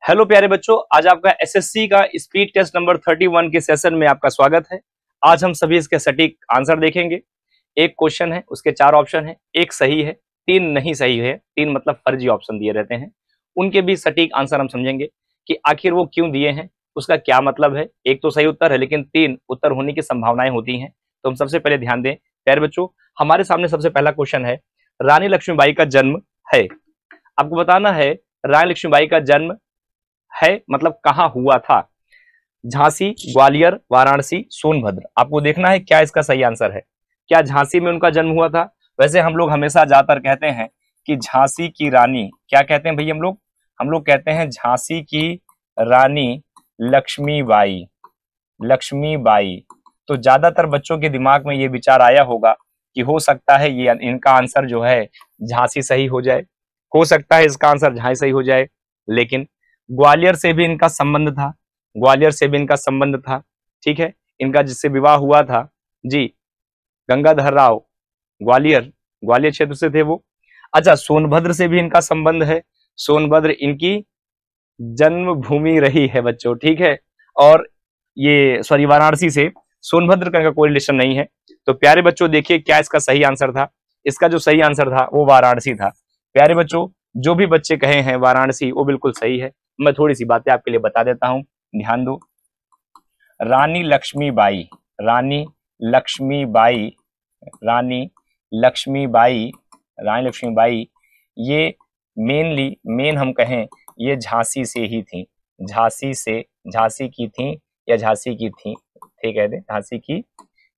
Hello प्यारे बच्चों, आज आपका एसएससी का स्पीड टेस्ट नंबर 31 के सेशन में आपका स्वागत है। आज हम सभी इसके सटीक आंसर देखेंगे। एक क्वेश्चन है, उसके 4 ऑप्शन है, एक सही है, 3 नहीं सही है, 3 मतलब फर्जी ऑप्शन दिए रहते हैं। उनके भी सटीक आंसर हम समझेंगे कि आखिर वो क्यों दिए हैं, उसका क्या मतलब है। एक तो सही उत्तर है लेकिन 3 उत्तर होने की संभावनाएं होती हैं। तो हम सबसे पहले ध्यान दें प्यारे बच्चों, हमारे सामने सबसे पहला क्वेश्चन है, रानी लक्ष्मीबाई का जन्म है। आपको बताना है रानी लक्ष्मीबाई का जन्म है मतलब कहां हुआ था। झांसी, ग्वालियर, वाराणसी, सोनभद्र। आपको देखना है क्या इसका सही आंसर है। क्या झांसी में उनका जन्म हुआ था? वैसे हम लोग हमेशा ज्यादातर कहते हैं कि झांसी की रानी, क्या कहते हैं भाई हम लोग कहते हैं झांसी की रानी लक्ष्मीबाई। लक्ष्मीबाई। तो ज्यादातर बच्चों के दिमाग में ये विचार आया होगा कि हो सकता है ये इनका आंसर जो है झांसी सही हो जाए, हो सकता है इसका आंसर झांसी सही हो जाए। लेकिन ग्वालियर से भी इनका संबंध था, ग्वालियर से भी इनका संबंध था। ठीक है, इनका जिससे विवाह हुआ था जी, गंगाधर राव, ग्वालियर, ग्वालियर क्षेत्र से थे वो। अच्छा, सोनभद्र से भी इनका संबंध है, सोनभद्र इनकी जन्मभूमि रही है बच्चों। ठीक है, और ये सॉरी वाराणसी से सोनभद्र का कोई रिलेशन नहीं है। तो प्यारे बच्चों देखिए क्या इसका सही आंसर था। इसका जो सही आंसर था वो वाराणसी था। प्यारे बच्चों, जो भी बच्चे कहे हैं वाराणसी, वो बिल्कुल सही है। मैं थोड़ी सी बातें आपके लिए बता देता हूं, ध्यान दो। रानी लक्ष्मीबाई, रानी लक्ष्मीबाई, रानी लक्ष्मीबाई, रानी लक्ष्मीबाई, ये मेन हम कहें ये झांसी से ही थी। झांसी से, झांसी की थी या झांसी की थी, ठीक है, झांसी की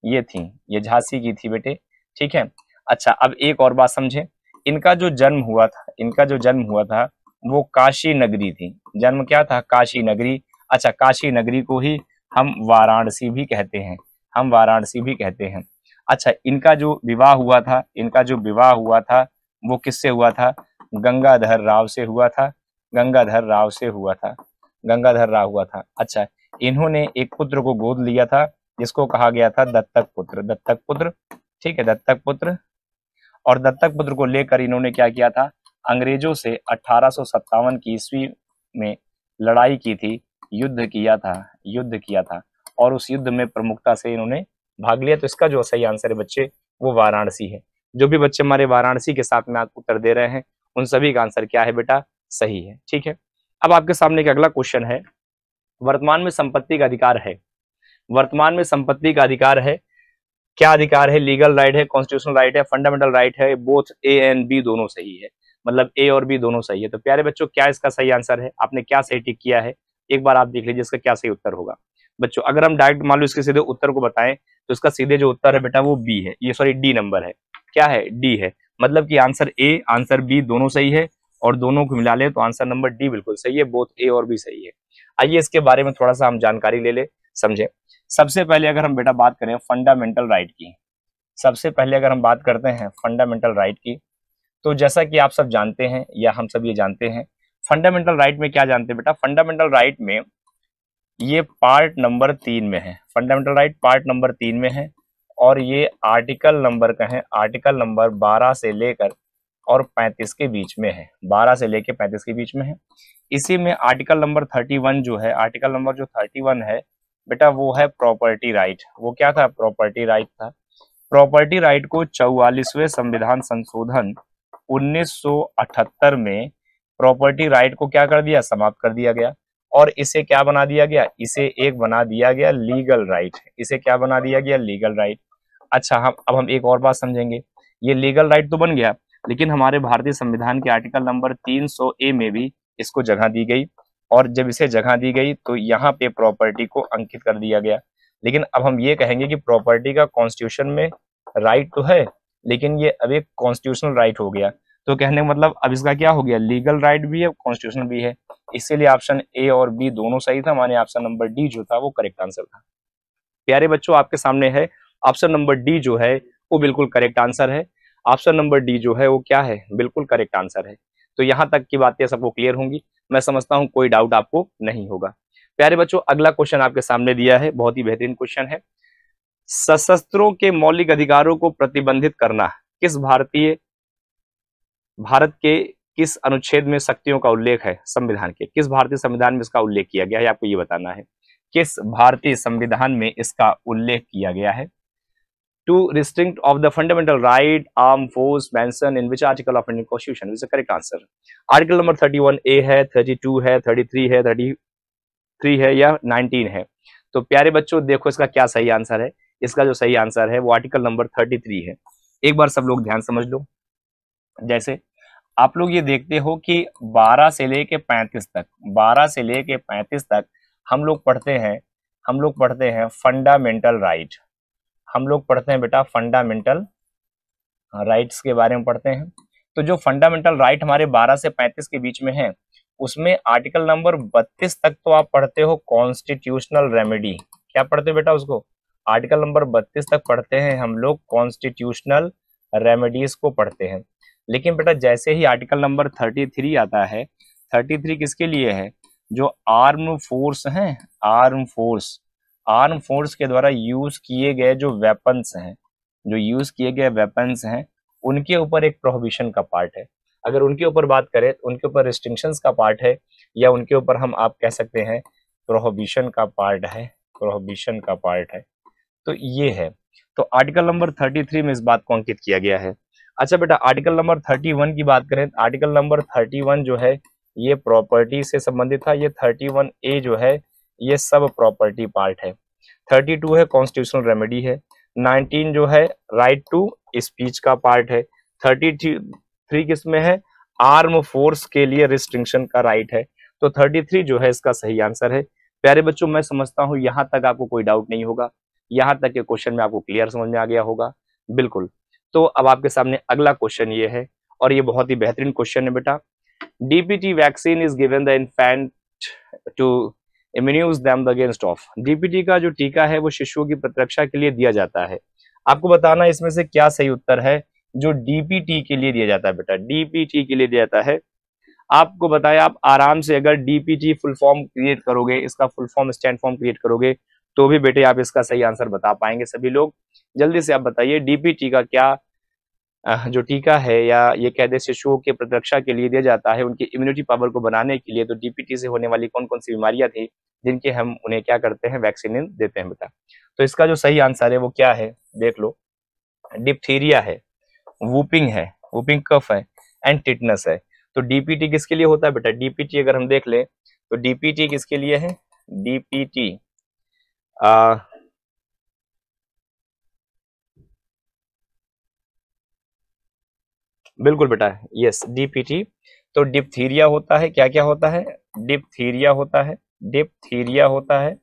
ये थी, ये झांसी की थी बेटे। ठीक है। अच्छा, अब एक और बात समझे, इनका जो जन्म हुआ था, इनका जो जन्म हुआ था वो काशी नगरी थी। जन्म क्या था? काशी नगरी। अच्छा, काशी नगरी को ही हम वाराणसी भी कहते हैं, हम वाराणसी भी कहते हैं। अच्छा, इनका जो विवाह हुआ था, इनका जो विवाह हुआ था वो किससे हुआ था? गंगाधर राव से हुआ था, गंगाधर राव से हुआ था, गंगाधर राव हुआ था। अच्छा, इन्होंने एक पुत्र को गोद लिया था जिसको कहा गया था दत्तक पुत्र, दत्तक पुत्र। ठीक है, दत्तक पुत्र। और दत्तक पुत्र को लेकर इन्होंने क्या किया था? अंग्रेजों से 1857 की ईस्वी में लड़ाई की थी, युद्ध किया था, युद्ध किया था। और उस युद्ध में प्रमुखता से इन्होंने भाग लिया। तो इसका जो सही आंसर है बच्चे वो वाराणसी है। जो भी बच्चे हमारे वाराणसी के साथ में आप उत्तर दे रहे हैं उन सभी का आंसर क्या है बेटा? सही है। ठीक है, अब आपके सामने एक अगला क्वेश्चन है, वर्तमान में संपत्ति का अधिकार है। वर्तमान में संपत्ति का अधिकार है, क्या अधिकार है? लीगल राइट है, कॉन्स्टिट्यूशनल राइट है, फंडामेंटल राइट है, बोथ ए एंड बी दोनों सही है, मतलब ए और बी दोनों सही है। तो प्यारे बच्चों क्या इसका सही आंसर है? आपने क्या सही टिक किया है एक बार आप देख लीजिए इसका क्या सही उत्तर होगा। बच्चों अगर हम डायरेक्ट मान लो इसके सीधे उत्तर को बताएं तो इसका सीधे जो उत्तर है बेटा वो बी है, ये सॉरी डी नंबर है। क्या है? डी है। मतलब कि आंसर ए आंसर बी दोनों सही है और दोनों को मिला ले तो आंसर नंबर डी बिल्कुल सही है, बोथ ए और बी सही है। आइए इसके बारे में थोड़ा सा हम जानकारी ले ले, समझे। सबसे पहले अगर हम बेटा बात करें फंडामेंटल राइट की, सबसे पहले अगर हम बात करते हैं फंडामेंटल राइट की, तो जैसा कि आप सब जानते हैं या हम सब ये जानते हैं, फंडामेंटल राइट में क्या जानते हैं बेटा? फंडामेंटल राइट में ये पार्ट नंबर 3 में है, फंडामेंटल राइट पार्ट नंबर 3 में है। और ये आर्टिकल नंबर का है, आर्टिकल नंबर 12 से लेकर और 35 के बीच में है, 12 से लेकर 35 के बीच में है। इसी में आर्टिकल नंबर 31 जो है, आर्टिकल नंबर जो 31 है बेटा वो है प्रॉपर्टी राइट। वो क्या था? प्रॉपर्टी राइट था। प्रॉपर्टी राइट को 44वें संविधान संशोधन 1978 में प्रॉपर्टी राइट को क्या कर दिया? समाप्त कर दिया गया। और इसे क्या बना दिया गया? इसे एक बना दिया गया लीगल राइट। इसे क्या बना दिया गया? Legal right. अच्छा, हम एक और बात समझेंगे, ये लीगल राइट तो बन गया लेकिन हमारे भारतीय संविधान के आर्टिकल नंबर 300 ए में भी इसको जगह दी गई। और जब इसे जगह दी गई तो यहाँ पे प्रॉपर्टी को अंकित कर दिया गया। लेकिन अब हम ये कहेंगे कि प्रॉपर्टी का कॉन्स्टिट्यूशन में राइट तो है लेकिन ये अब एक कॉन्स्टिट्यूशनल राइट हो गया। तो कहने का मतलब अब इसका क्या हो गया? लीगल राइट भी है, कॉन्स्टिट्यूशनल भी है। इसीलिए ऑप्शन ए और बी दोनों सही था, माने ऑप्शन नंबर डी जो था वो करेक्ट आंसर था। प्यारे बच्चों आपके सामने है ऑप्शन नंबर डी जो है वो बिल्कुल करेक्ट आंसर है। ऑप्शन नंबर डी जो है वो क्या है? बिल्कुल करेक्ट आंसर है। तो यहाँ तक की बातें सबको क्लियर होंगी, मैं समझता हूँ कोई डाउट आपको नहीं होगा। प्यारे बच्चों अगला क्वेश्चन आपके सामने दिया है, बहुत ही बेहतरीन क्वेश्चन है। सशस्त्रों के मौलिक अधिकारों को प्रतिबंधित करना किस भारत के किस अनुच्छेद में शक्तियों का उल्लेख है संविधान के, किस भारतीय संविधान में इसका उल्लेख किया गया है, आपको ये बताना है किस भारतीय संविधान में इसका उल्लेख किया गया है। To restrict of the fundamental right armed forces mention in which article of Indian constitution is the correct answer. Article number 31A है, 32 है, 33 है, 33 है या 19 है। तो प्यारे बच्चों देखो इसका क्या सही आंसर है। इसका जो सही आंसर है वो आर्टिकल नंबर 33 है। एक बार सब लोग ध्यान समझ लो। जैसे आप लोग ये देखते हो कि 12 से लेके 35 तक, 12 से लेके 35 तक हम लोग पढ़ते हैं फंडामेंटल राइट। हम लोग पढ़ते हैं बेटा फंडामेंटल राइट्स के बारे में पढ़ते हैं। तो जो फंडामेंटल राइट हमारे 12 से 35 के बीच में है, उसमें आर्टिकल नंबर 32 तक तो आप पढ़ते हो कॉन्स्टिट्यूशनल रेमेडी। क्या पढ़ते हो बेटा उसको? आर्टिकल नंबर 32 तक पढ़ते हैं हम लोग कॉन्स्टिट्यूशनल रेमेडीज को पढ़ते हैं। लेकिन बेटा जैसे ही आर्टिकल नंबर 33 आता है, 33 किसके लिए है? जो आर्म फोर्स हैं, आर्म फोर्स के द्वारा यूज किए गए जो वेपन्स हैं, उनके ऊपर एक प्रोहिबिशन का पार्ट है। अगर उनके ऊपर बात करें तो उनके ऊपर रिस्ट्रिक्शंस का पार्ट है, या उनके ऊपर हम आप कह सकते हैं प्रोहिबिशन का पार्ट है। तो ये है। तो आर्टिकल नंबर 33 में इस बात को अंकित किया गया है। अच्छा बेटा आर्टिकल नंबर 31 की बात करें, आर्टिकल नंबर 31 जो है ये प्रॉपर्टी से संबंधित था। ये 31A जो है ये सब प्रॉपर्टी पार्ट है। 32 है कॉन्स्टिट्यूशनल रेमेडी है। 19 जो है राइट टू स्पीच का पार्ट है। 33 किसमें है? आर्म फोर्स के लिए रिस्ट्रिक्शन का राइट है। तो 33 जो है इसका सही आंसर है। प्यारे बच्चों मैं समझता हूं यहां तक आपको कोई डाउट नहीं होगा, यहां तक के क्वेश्चन में आपको क्लियर समझ में आ गया होगा। बिल्कुल। तो अब आपके सामने अगला क्वेश्चन ये है, और ये बहुत ही बेहतरीन क्वेश्चन है बेटा। DPT vaccine is given the infant to immunise them against of. DPT का जो टीका है वो शिशुओं की प्रतिरक्षा के लिए दिया जाता है। आपको बताना इसमें से क्या सही उत्तर है जो डीपीटी के लिए दिया जाता है बेटा। डीपीटी के लिए दिया जाता है। आपको बताया आप आराम से अगर डीपीटी फुल फॉर्म क्रिएट करोगे, इसका full form stand form create करोगे, तो भी बेटे आप इसका सही आंसर बता पाएंगे। सभी लोग जल्दी से आप बताइए डीपीटी का क्या जो टीका है, या ये कह दे शिशुओं के प्रतिरक्षा के लिए दिया जाता है, उनकी इम्यूनिटी पावर को बनाने के लिए। तो डीपीटी से होने वाली कौन कौन सी बीमारियां थी जिनके हम उन्हें क्या करते हैं? वैक्सीन देते हैं बेटा। तो इसका जो सही आंसर है वो क्या है देख लो। डिप्थीरिया है, वूपिंग कफ है, एंड टिटनस है। तो डीपीटी किसके लिए होता है बेटा? डीपीटी अगर हम देख ले तो डीपीटी किसके लिए है? डीपीटी बिल्कुल बेटा, यस डीपीटी। तो डिप्थीरिया होता है, क्या क्या होता है? डिप्थीरिया होता है,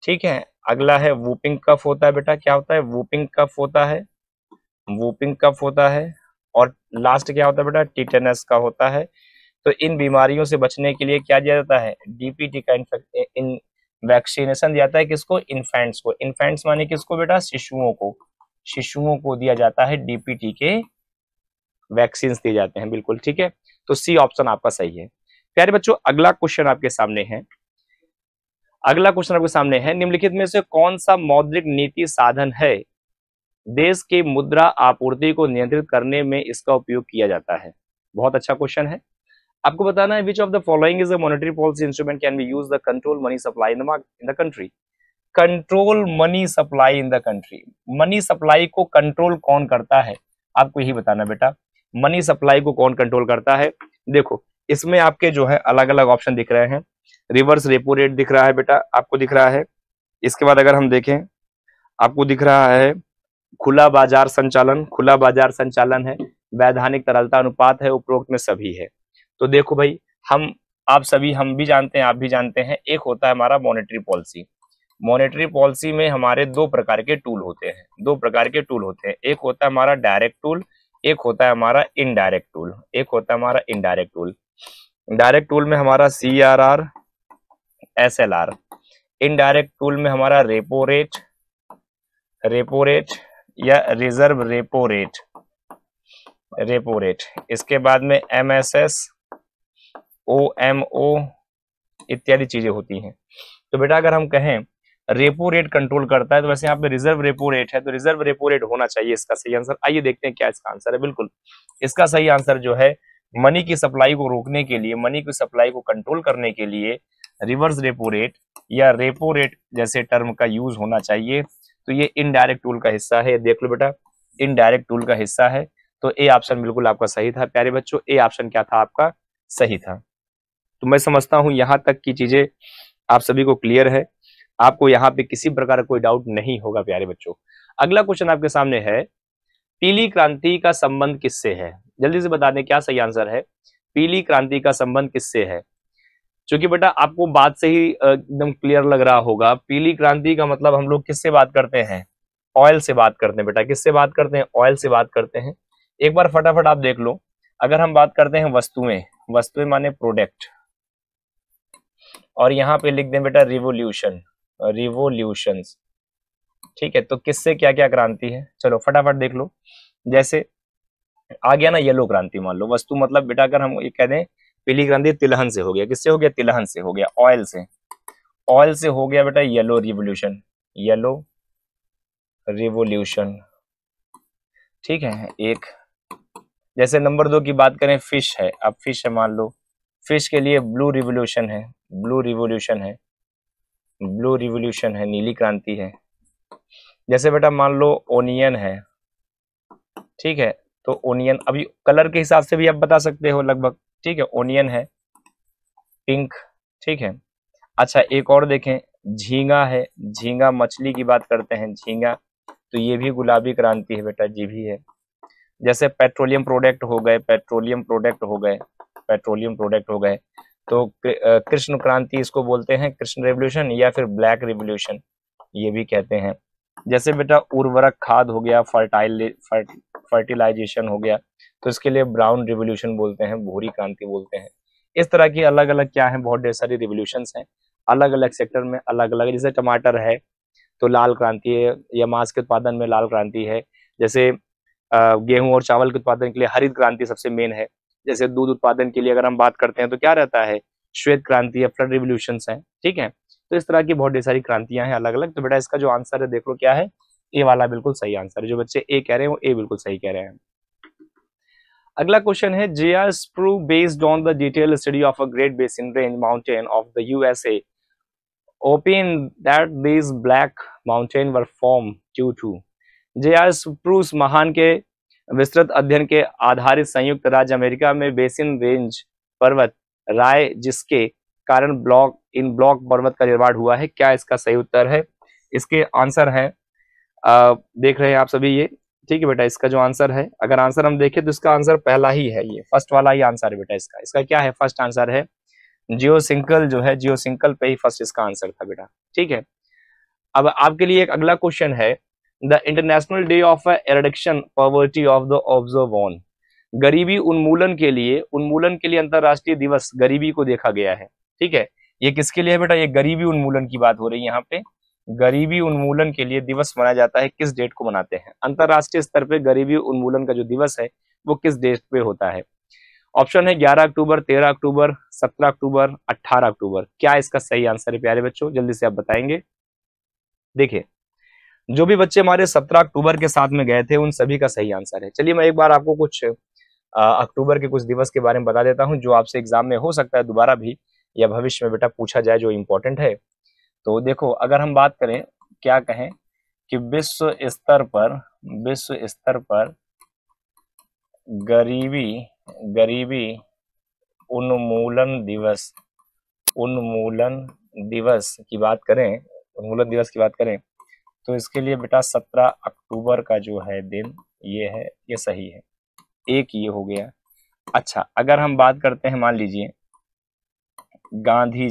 ठीक है। अगला है वूपिंग कफ होता है बेटा। क्या होता है? वूपिंग कफ होता है। और लास्ट क्या होता है बेटा? टिटेनस का होता है। तो इन बीमारियों से बचने के लिए क्या दिया जाता है? डीपीटी का इन वैक्सीनेशन दिया जाता है। किसको? इन्फेंट्स को। इन्फेंट्स माने किसको बेटा? शिशुओं को दिया जाता है डीपीटी के वैक्सीन दिए जाते हैं। बिल्कुल ठीक है। तो सी ऑप्शन आपका सही है। प्यारे बच्चों अगला क्वेश्चन आपके सामने है। निम्नलिखित में से कौन सा मौद्रिक नीति साधन है देश की मुद्रा आपूर्ति को नियंत्रित करने में इसका उपयोग किया जाता है? बहुत अच्छा क्वेश्चन है। आपको बताना है which of the following is a monetary policy instrument can be used the control money supply in the country. Control money supply in the country. Money supply को कंट्रोल कौन करता है? आपको यही बताना बेटा। मनी सप्लाई को कौन कंट्रोल करता है? देखो इसमें आपके जो है अलग अलग ऑप्शन दिख रहे हैं। रिवर्स रेपो रेट दिख रहा है बेटा, आपको दिख रहा है। इसके बाद अगर हम देखें आपको दिख रहा है खुला बाजार संचालन है, वैधानिक तरलता अनुपात है, उपरोक्त में सभी है। तो देखो भाई हम भी जानते हैं, आप भी जानते हैं, एक होता है हमारा मॉनेटरी पॉलिसी में हमारे दो प्रकार के टूल होते हैं। एक होता है हमारा डायरेक्ट टूल, एक होता है हमारा इनडायरेक्ट टूल। डायरेक्ट टूल में हमारा CRR, SLR। इनडायरेक्ट टूल में हमारा रेपो रेट या रिजर्व रेपो रेट। इसके बाद में MSS, OMO इत्यादि चीजें होती हैं। तो बेटा अगर हम कहें रेपो रेट कंट्रोल करता है, तो वैसे यहाँ पे रिजर्व रेपो रेट है, तो रिजर्व रेपो रेट होना चाहिए इसका सही आंसर। आइए देखते हैं क्या इसका आंसर है। बिल्कुल इसका सही आंसर जो है मनी की सप्लाई को रोकने के लिए, मनी की सप्लाई को कंट्रोल करने के लिए रिवर्स रेपो रेट या रेपो रेट जैसे टर्म का यूज होना चाहिए। तो ये इनडायरेक्ट टूल का हिस्सा है, देख लो बेटा, इनडायरेक्ट टूल का हिस्सा है। तो ए ऑप्शन बिल्कुल आपका सही था प्यारे बच्चों, ए ऑप्शन क्या था आपका, सही था। तो मैं समझता हूं यहां तक की चीजें आप सभी को क्लियर है, आपको यहाँ पे किसी प्रकार का कोई डाउट नहीं होगा प्यारे बच्चों। अगला क्वेश्चन आपके सामने है, पीली क्रांति का संबंध किससे है? जल्दी से बता दें क्या सही आंसर है, पीली क्रांति का संबंध किससे है? क्योंकि बेटा आपको बात से ही एकदम क्लियर लग रहा होगा, पीली क्रांति का मतलब हम लोग किससे बात करते हैं, ऑयल से बात करते हैं बेटा, किससे बात करते हैं, ऑयल से बात करते हैं। एक बार फटाफट आप देख लो, अगर हम बात करते हैं वस्तुएं, वस्तुएं माने प्रोडक्ट, और यहाँ पे लिख दें बेटा रिवोल्यूशन, रिवोल्यूशंस, ठीक है। तो किससे क्या क्या क्रांति है, चलो फटाफट देख लो। जैसे आ गया ना येलो क्रांति, मान लो वस्तु मतलब बेटा अगर हम ये कह दें पीली क्रांति तिलहन से हो गया, किससे हो गया, तिलहन से हो गया, ऑयल से, ऑयल से हो गया बेटा येलो रिवोल्यूशन, येलो रिवोल्यूशन, ठीक है एक। जैसे नंबर 2 की बात करें, फिश है, अब फिश है मान लो, फिश के लिए ब्लू रिवोल्यूशन है, ब्लू रिवोल्यूशन है, ब्लू रिवोल्यूशन है, नीली क्रांति है। जैसे बेटा मान लो ओनियन है, ठीक है, तो ओनियन अभी कलर के हिसाब से भी आप बता सकते हो लगभग, ठीक है, ओनियन है पिंक, ठीक है। अच्छा एक और देखें, झींगा है, झींगा मछली की बात करते हैं, झींगा, तो ये भी गुलाबी क्रांति है बेटा, जी भी है। जैसे पेट्रोलियम प्रोडक्ट हो गए, पेट्रोलियम प्रोडक्ट हो गए, पेट्रोलियम प्रोडक्ट हो गए, तो कृष्ण क्रांति इसको बोलते हैं, कृष्ण रेवोल्यूशन या फिर ब्लैक रिवोल्यूशन ये भी कहते हैं। जैसे बेटा उर्वरक खाद हो गया, फर्टिलाइजेशन हो गया, तो इसके लिए ब्राउन रिवोल्यूशन बोलते हैं, भूरी क्रांति बोलते हैं। इस तरह की अलग अलग क्या है, बहुत ढेर सारी रिवोल्यूशंस हैं, अलग अलग सेक्टर में अलग अलग। जैसे टमाटर है तो लाल क्रांति है, या मांस के उत्पादन में लाल क्रांति है। जैसे गेहूं और चावल के उत्पादन के लिए हरित क्रांति सबसे मेन है। जैसे दूध उत्पादन के लिए अगर हम बात करते हैं तो क्या रहता है, श्वेत क्रांति या फ्लड रिवोल्यूशंस है, ठीक है। तो इस तरह की बहुत ढेर सारी क्रांतियां हैं अलग अलग। तो बेटा इसका जो आंसर है देख लो क्या है, ए वाला बिल्कुल सही आंसर है। जो बच्चे ए कह रहे हैं वो ए बिल्कुल सही कह रहे हैं। अगला क्वेश्चन है, J.R. Spru based on the detailed study of a Great Basin Range mountain of the USA opined that these black mountains were formed due to J.R. Spruce महान के विस्तृत अध्ययन के आधारित संयुक्त राज्य अमेरिका में बेसिन रेंज पर्वत राय जिसके कारण ब्लॉक पर्वत का निर्माण हुआ है, क्या इसका सही उत्तर है? इसके आंसर है देख रहे हैं आप सभी ये, ठीक है बेटा। इसका जो आंसर है, अगर आंसर हम देखें तो इसका आंसर पहला ही है, ये फर्स्ट वाला ही आंसर है बेटा इसका। इसका क्या है, फर्स्ट आंसर है जियोसिंकल, जो है जियोसिंकल पे ही फर्स्ट इसका आंसर था बेटा, ठीक है। अब आपके लिए एक अगला क्वेश्चन है, the international day of eradication poverty of the observe on, गरीबी उन्मूलन के लिए अंतरराष्ट्रीय दिवस गरीबी को देखा गया है, ठीक है। ये किसके लिए है बेटा, ये गरीबी उन्मूलन की बात हो रही है यहाँ पे। गरीबी उन्मूलन के लिए दिवस मनाया जाता है, किस डेट को मनाते हैं अंतरराष्ट्रीय स्तर पे, गरीबी उन्मूलन का जो दिवस है वो किस डेट पे होता है? ऑप्शन है 11 अक्टूबर, 13 अक्टूबर, 17 अक्टूबर, 18 अक्टूबर। क्या इसका सही आंसर है प्यारे बच्चों, जल्दी से आप बताएंगे। देखिए जो भी बच्चे हमारे 17 अक्टूबर के साथ में गए थे उन सभी का सही आंसर है। चलिए मैं एक बार आपको कुछ अक्टूबर के कुछ दिवस के बारे में बता देता हूं, जो आपसे एग्जाम में हो सकता है दोबारा भी या भविष्य में बेटा पूछा जाए, जो इंपॉर्टेंट है। तो देखो अगर हम बात करें, क्या कहें कि विश्व स्तर पर गरीबी उन्मूलन दिवस की बात करें, तो इसके लिए बेटा 17 अक्टूबर का जो है दिन ये है, ये सही है, एक ये हो गया। अच्छा अगर हम बात करते हैं, मान लीजिए गांधी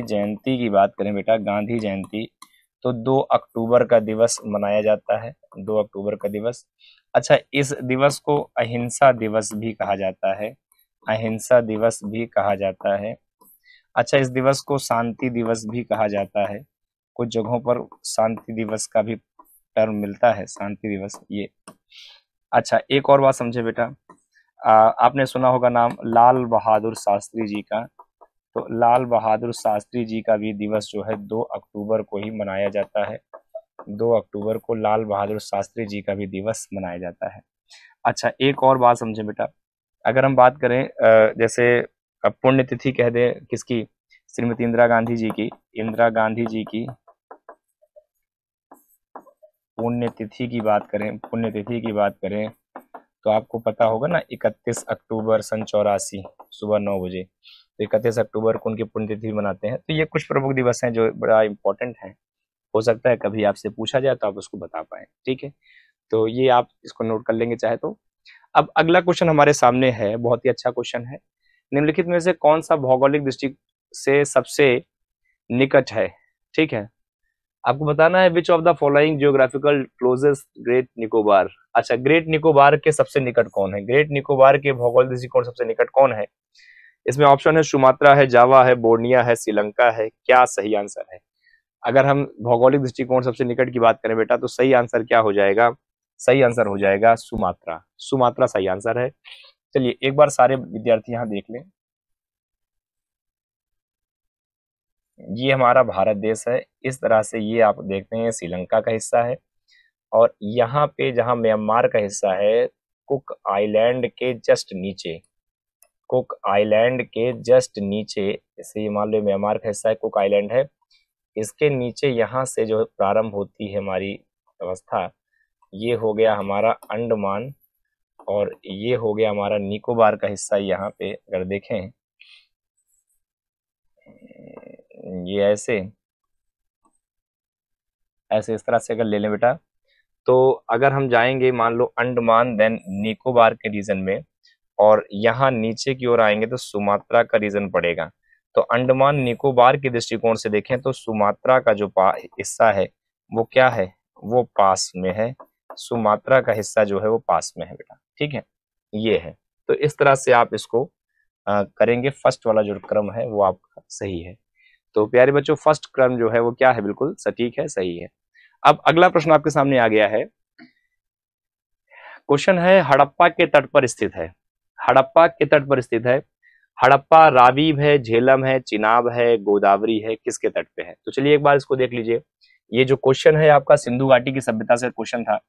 जयंती की बात करें बेटा, गांधी जयंती, तो 2 अक्टूबर का दिवस मनाया जाता है, 2 अक्टूबर का दिवस। अच्छा इस दिवस को अहिंसा दिवस भी कहा जाता है, अहिंसा दिवस भी कहा जाता है। अच्छा इस दिवस को शांति दिवस भी कहा जाता है, कुछ जगहों पर शांति दिवस का भी टर्म मिलता है, शांति दिवस ये। अच्छा एक और बात समझे बेटा, आपने सुना होगा नाम लाल बहादुर शास्त्री जी का, तो लाल बहादुर शास्त्री जी का भी दिवस जो है 2 अक्टूबर को ही मनाया जाता है, 2 अक्टूबर को लाल बहादुर शास्त्री जी का भी दिवस मनाया जाता है। अच्छा, एक और बात समझे बेटा, अगर हम बात करें जैसे पुण्यतिथि कह दें किसकी, श्रीमती इंदिरा गांधी जी की, इंदिरा गांधी जी की पुण्यतिथि की बात करें, पुण्यतिथि की बात करें तो आपको पता होगा ना 31 अक्टूबर सन 84 सुबह 9 बजे, तो 31 अक्टूबर को उनकी पुण्यतिथि मनाते हैं। तो ये कुछ प्रमुख दिवस हैं जो बड़ा इंपॉर्टेंट है, हो सकता है कभी आपसे पूछा जाए तो आप उसको बता पाए, ठीक है। तो ये आप इसको नोट कर लेंगे चाहे तो। अब अगला क्वेश्चन हमारे सामने है, बहुत ही अच्छा क्वेश्चन है। निम्नलिखित में से कौन सा भौगोलिक दृष्टि से सबसे निकट है, ठीक है। आपको बताना है which of the following geographical closest great Nicobar. अच्छा, ग्रेट निकोबार के सबसे निकट कौन है, ग्रेट निकोबार के भौगोलिक दृष्टिकोण सबसे निकट कौन है। इसमें ऑप्शन है सुमात्रा है, जावा है, बोर्निया है, श्रीलंका है, क्या सही आंसर है। अगर हम भौगोलिक दृष्टिकोण सबसे निकट की बात करें बेटा तो सही आंसर क्या हो जाएगा, सही आंसर हो जाएगा सुमात्रा, सुमात्रा सही आंसर है। चलिए एक बार सारे विद्यार्थी यहाँ देख लें, ये हमारा भारत देश है, इस तरह से ये आप देखते हैं श्रीलंका का हिस्सा है, और यहाँ पे जहाँ म्यांमार का हिस्सा है, कुक आइलैंड के जस्ट नीचे, कुक आइलैंड के जस्ट नीचे, जैसे ये मान लो म्यांमार का हिस्सा है, कुक आइलैंड है, इसके नीचे यहाँ से जो प्रारंभ होती है हमारी व्यवस्था, ये हो गया हमारा अंडमान, और ये हो गया हमारा निकोबार का हिस्सा। यहाँ पे अगर देखें ये ऐसे ऐसे इस तरह से अगर ले लें बेटा, तो अगर हम जाएंगे मान लो अंडमान देन निकोबार के रीजन में, और यहाँ नीचे की ओर आएंगे तो सुमात्रा का रीजन पड़ेगा। तो अंडमान निकोबार के दृष्टिकोण से देखें तो सुमात्रा का जो हिस्सा है वो क्या है, वो पास में है, सुमात्रा का हिस्सा जो है वो पास में है बेटा, ठीक है, ये है। तो इस तरह से आप इसको करेंगे, फर्स्ट वाला जो क्रम है वो आपका सही है। तो प्यारे बच्चों फर्स्ट क्रम जो है वो क्या है, बिल्कुल सटीक है, सही है। अब अगला प्रश्न आपके सामने आ गया है, क्वेश्चन है हड़प्पा के तट पर स्थित है, हड़प्पा के तट पर स्थित है, हड़प्पा रावी है, झेलम है, चिनाब है, गोदावरी है, किसके तट पे है। तो चलिए एक बार इसको देख लीजिए, ये जो क्वेश्चन है आपका सिंधु घाटी की सभ्यता से क्वेश्चन था,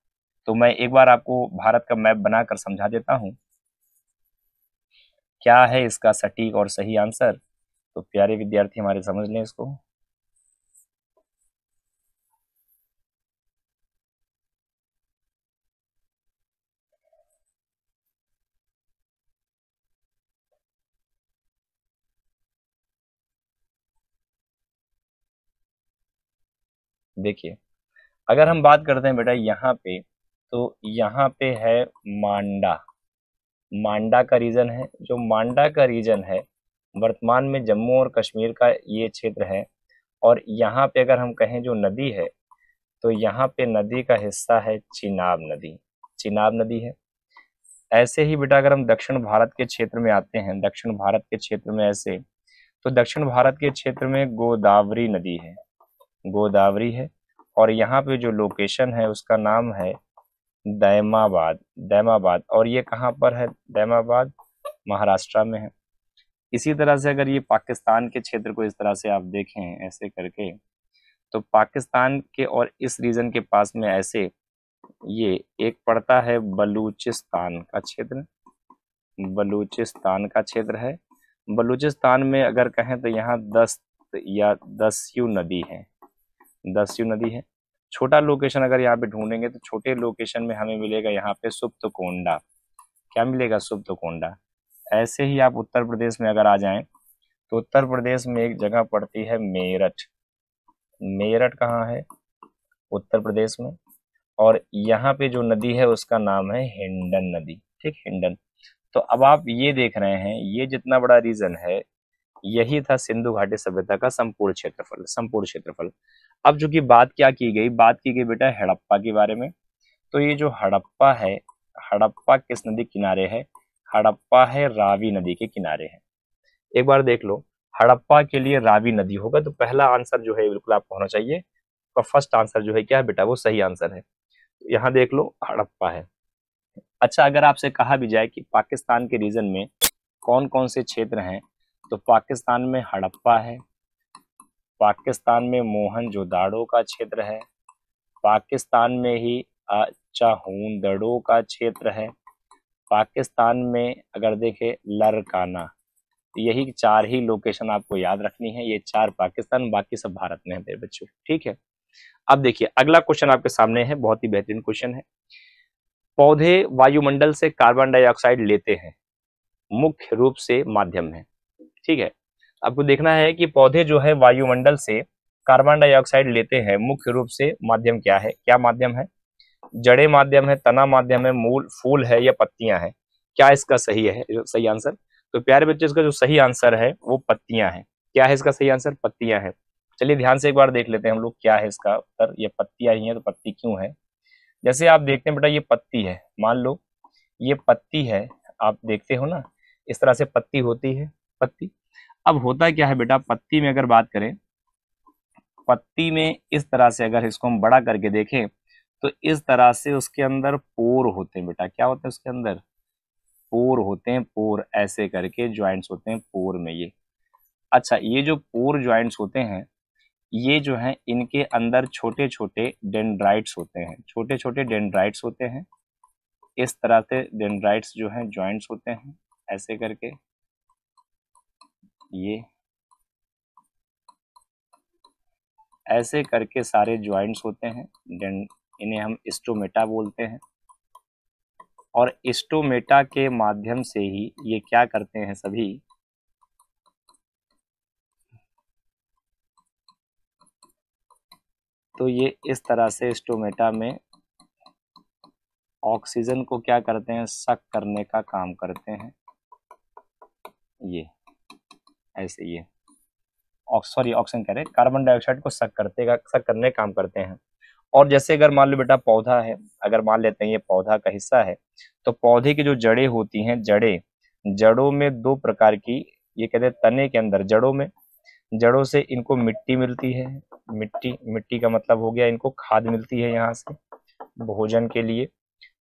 तो मैं एक बार आपको भारत का मैप बनाकर समझा देता हूं, क्या है इसका सटीक और सही आंसर। तो प्यारे विद्यार्थी हमारे समझ लें इसको। देखिए अगर हम बात करते हैं बेटा यहाँ पे, तो यहाँ पे है मांडा, मांडा का रीजन है, जो मांडा का रीजन है वर्तमान में जम्मू और कश्मीर का ये क्षेत्र है। और यहाँ पे अगर हम कहें जो नदी है, तो यहाँ पे नदी का हिस्सा है चिनाब नदी, चिनाब नदी है। ऐसे ही बेटा अगर हम दक्षिण भारत के क्षेत्र में आते हैं, दक्षिण भारत के क्षेत्र में ऐसे, तो दक्षिण भारत के क्षेत्र में गोदावरी नदी है, गोदावरी है। और यहाँ पे जो लोकेशन है उसका नाम है दैमाबाद, दैमाबाद, और ये कहाँ पर है, दैमाबाद महाराष्ट्र में है। इसी तरह से अगर ये पाकिस्तान के क्षेत्र को इस तरह से आप देखें ऐसे करके, तो पाकिस्तान के और इस रीजन के पास में ऐसे ये एक पड़ता है बलूचिस्तान का क्षेत्र, बलूचिस्तान का क्षेत्र है। बलूचिस्तान में अगर कहें तो यहाँ दस्त या दस्यू नदी है, दस्यू नदी है। छोटा लोकेशन अगर यहाँ पे ढूंढेंगे तो छोटे लोकेशन में हमें मिलेगा यहाँ पे सुप्तकोंडा, क्या मिलेगा, सुप्तकोंडा। ऐसे ही आप उत्तर प्रदेश में अगर आ जाएं तो उत्तर प्रदेश में एक जगह पड़ती है मेरठ, मेरठ कहाँ है, उत्तर प्रदेश में। और यहाँ पे जो नदी है उसका नाम है हिंडन नदी, ठीक, हिंडन। तो अब आप ये देख रहे हैं ये जितना बड़ा रीजन है यही था सिंधु घाटी सभ्यता का संपूर्ण क्षेत्रफल, संपूर्ण क्षेत्रफल। अब जो की बात क्या की गई, बात की गई बेटा हड़प्पा के बारे में। तो ये जो हड़प्पा है, हड़प्पा किस नदी किनारे है, हड़प्पा है रावी नदी के किनारे है। एक बार देख लो, हड़प्पा के लिए रावी नदी होगा तो पहला आंसर जो है बिल्कुल आपको होना चाहिए, और फर्स्ट आंसर जो है क्या है बेटा, वो सही आंसर है। यहाँ देख लो हड़प्पा है। अच्छा अगर आपसे कहा भी जाए कि पाकिस्तान के रीजन में कौन कौन से क्षेत्र हैं, तो पाकिस्तान में हड़प्पा है, पाकिस्तान में मोहनजोदाड़ो का क्षेत्र है, पाकिस्तान में ही चाहून दड़ो का क्षेत्र है, पाकिस्तान में अगर देखें लरकाना, यही 4 ही लोकेशन आपको याद रखनी है, ये 4 पाकिस्तान, बाकी सब भारत में है मेरे बच्चों, ठीक है। अब देखिए अगला क्वेश्चन आपके सामने है, बहुत ही बेहतरीन क्वेश्चन है। पौधे वायुमंडल से कार्बन डाइऑक्साइड लेते हैं, मुख्य रूप से माध्यम है, ठीक है। आपको देखना है कि पौधे जो है वायुमंडल से कार्बन डाइऑक्साइड लेते हैं, मुख्य रूप से माध्यम क्या है, क्या माध्यम है? जड़े माध्यम है, तना माध्यम है, मूल फूल है या पत्तियां हैं? क्या इसका सही है, सही आंसर? तो प्यारे बच्चे इसका जो सही आंसर है वो पत्तियां हैं। क्या है इसका सही आंसर? पत्तियां हैं। चलिए ध्यान से एक बार देख लेते हैं हम लोग क्या है इसका उत्तर। ये पत्तियां ही हैं, तो पत्ती क्यों है? जैसे आप देखते हैं बेटा, ये पत्ती है, मान लो ये पत्ती है, आप देखते हो ना इस तरह से पत्ती होती है, पत्ती। अब होता क्या है बेटा, पत्ती में अगर बात करें, पत्ती में इस तरह से अगर इसको हम बड़ा करके देखें तो इस तरह से उसके अंदर पोर होते हैं बेटा। क्या होता है उसके अंदर? पोर होते हैं, पोर ऐसे करके ज्वाइंट्स होते हैं पोर में ये। अच्छा, ये जो पोर ज्वाइंट्स होते हैं, ये जो हैं इनके अंदर छोटे छोटे डेंड्राइट्स होते हैं, छोटे छोटे डेंड्राइट्स होते हैं। इस तरह से डेंड्राइट्स जो हैं ज्वाइंट्स होते हैं ऐसे करके, ये ऐसे करके सारे ज्वाइंट्स होते हैं, इन्हें हम स्टोमेटा बोलते हैं। और स्टोमेटा के माध्यम से ही ये क्या करते हैं सभी, तो ये इस तरह से स्टोमेटा में ऑक्सीजन को क्या करते हैं, सक करने का काम करते हैं। ये ऐसे, ये ऑक्सीजन कह रहे हैं, कार्बन डाइऑक्साइड को सक करने का काम करते हैं। और जैसे अगर मान लो बेटा पौधा है, अगर मान लेते हैं ये पौधा का हिस्सा है, तो पौधे की जो जड़ें होती हैं, जड़ों में 2 प्रकार की, ये कहते हैं तने के अंदर, जड़ों से इनको मिट्टी मिलती है। मिट्टी का मतलब हो गया इनको खाद मिलती है यहाँ से भोजन के लिए।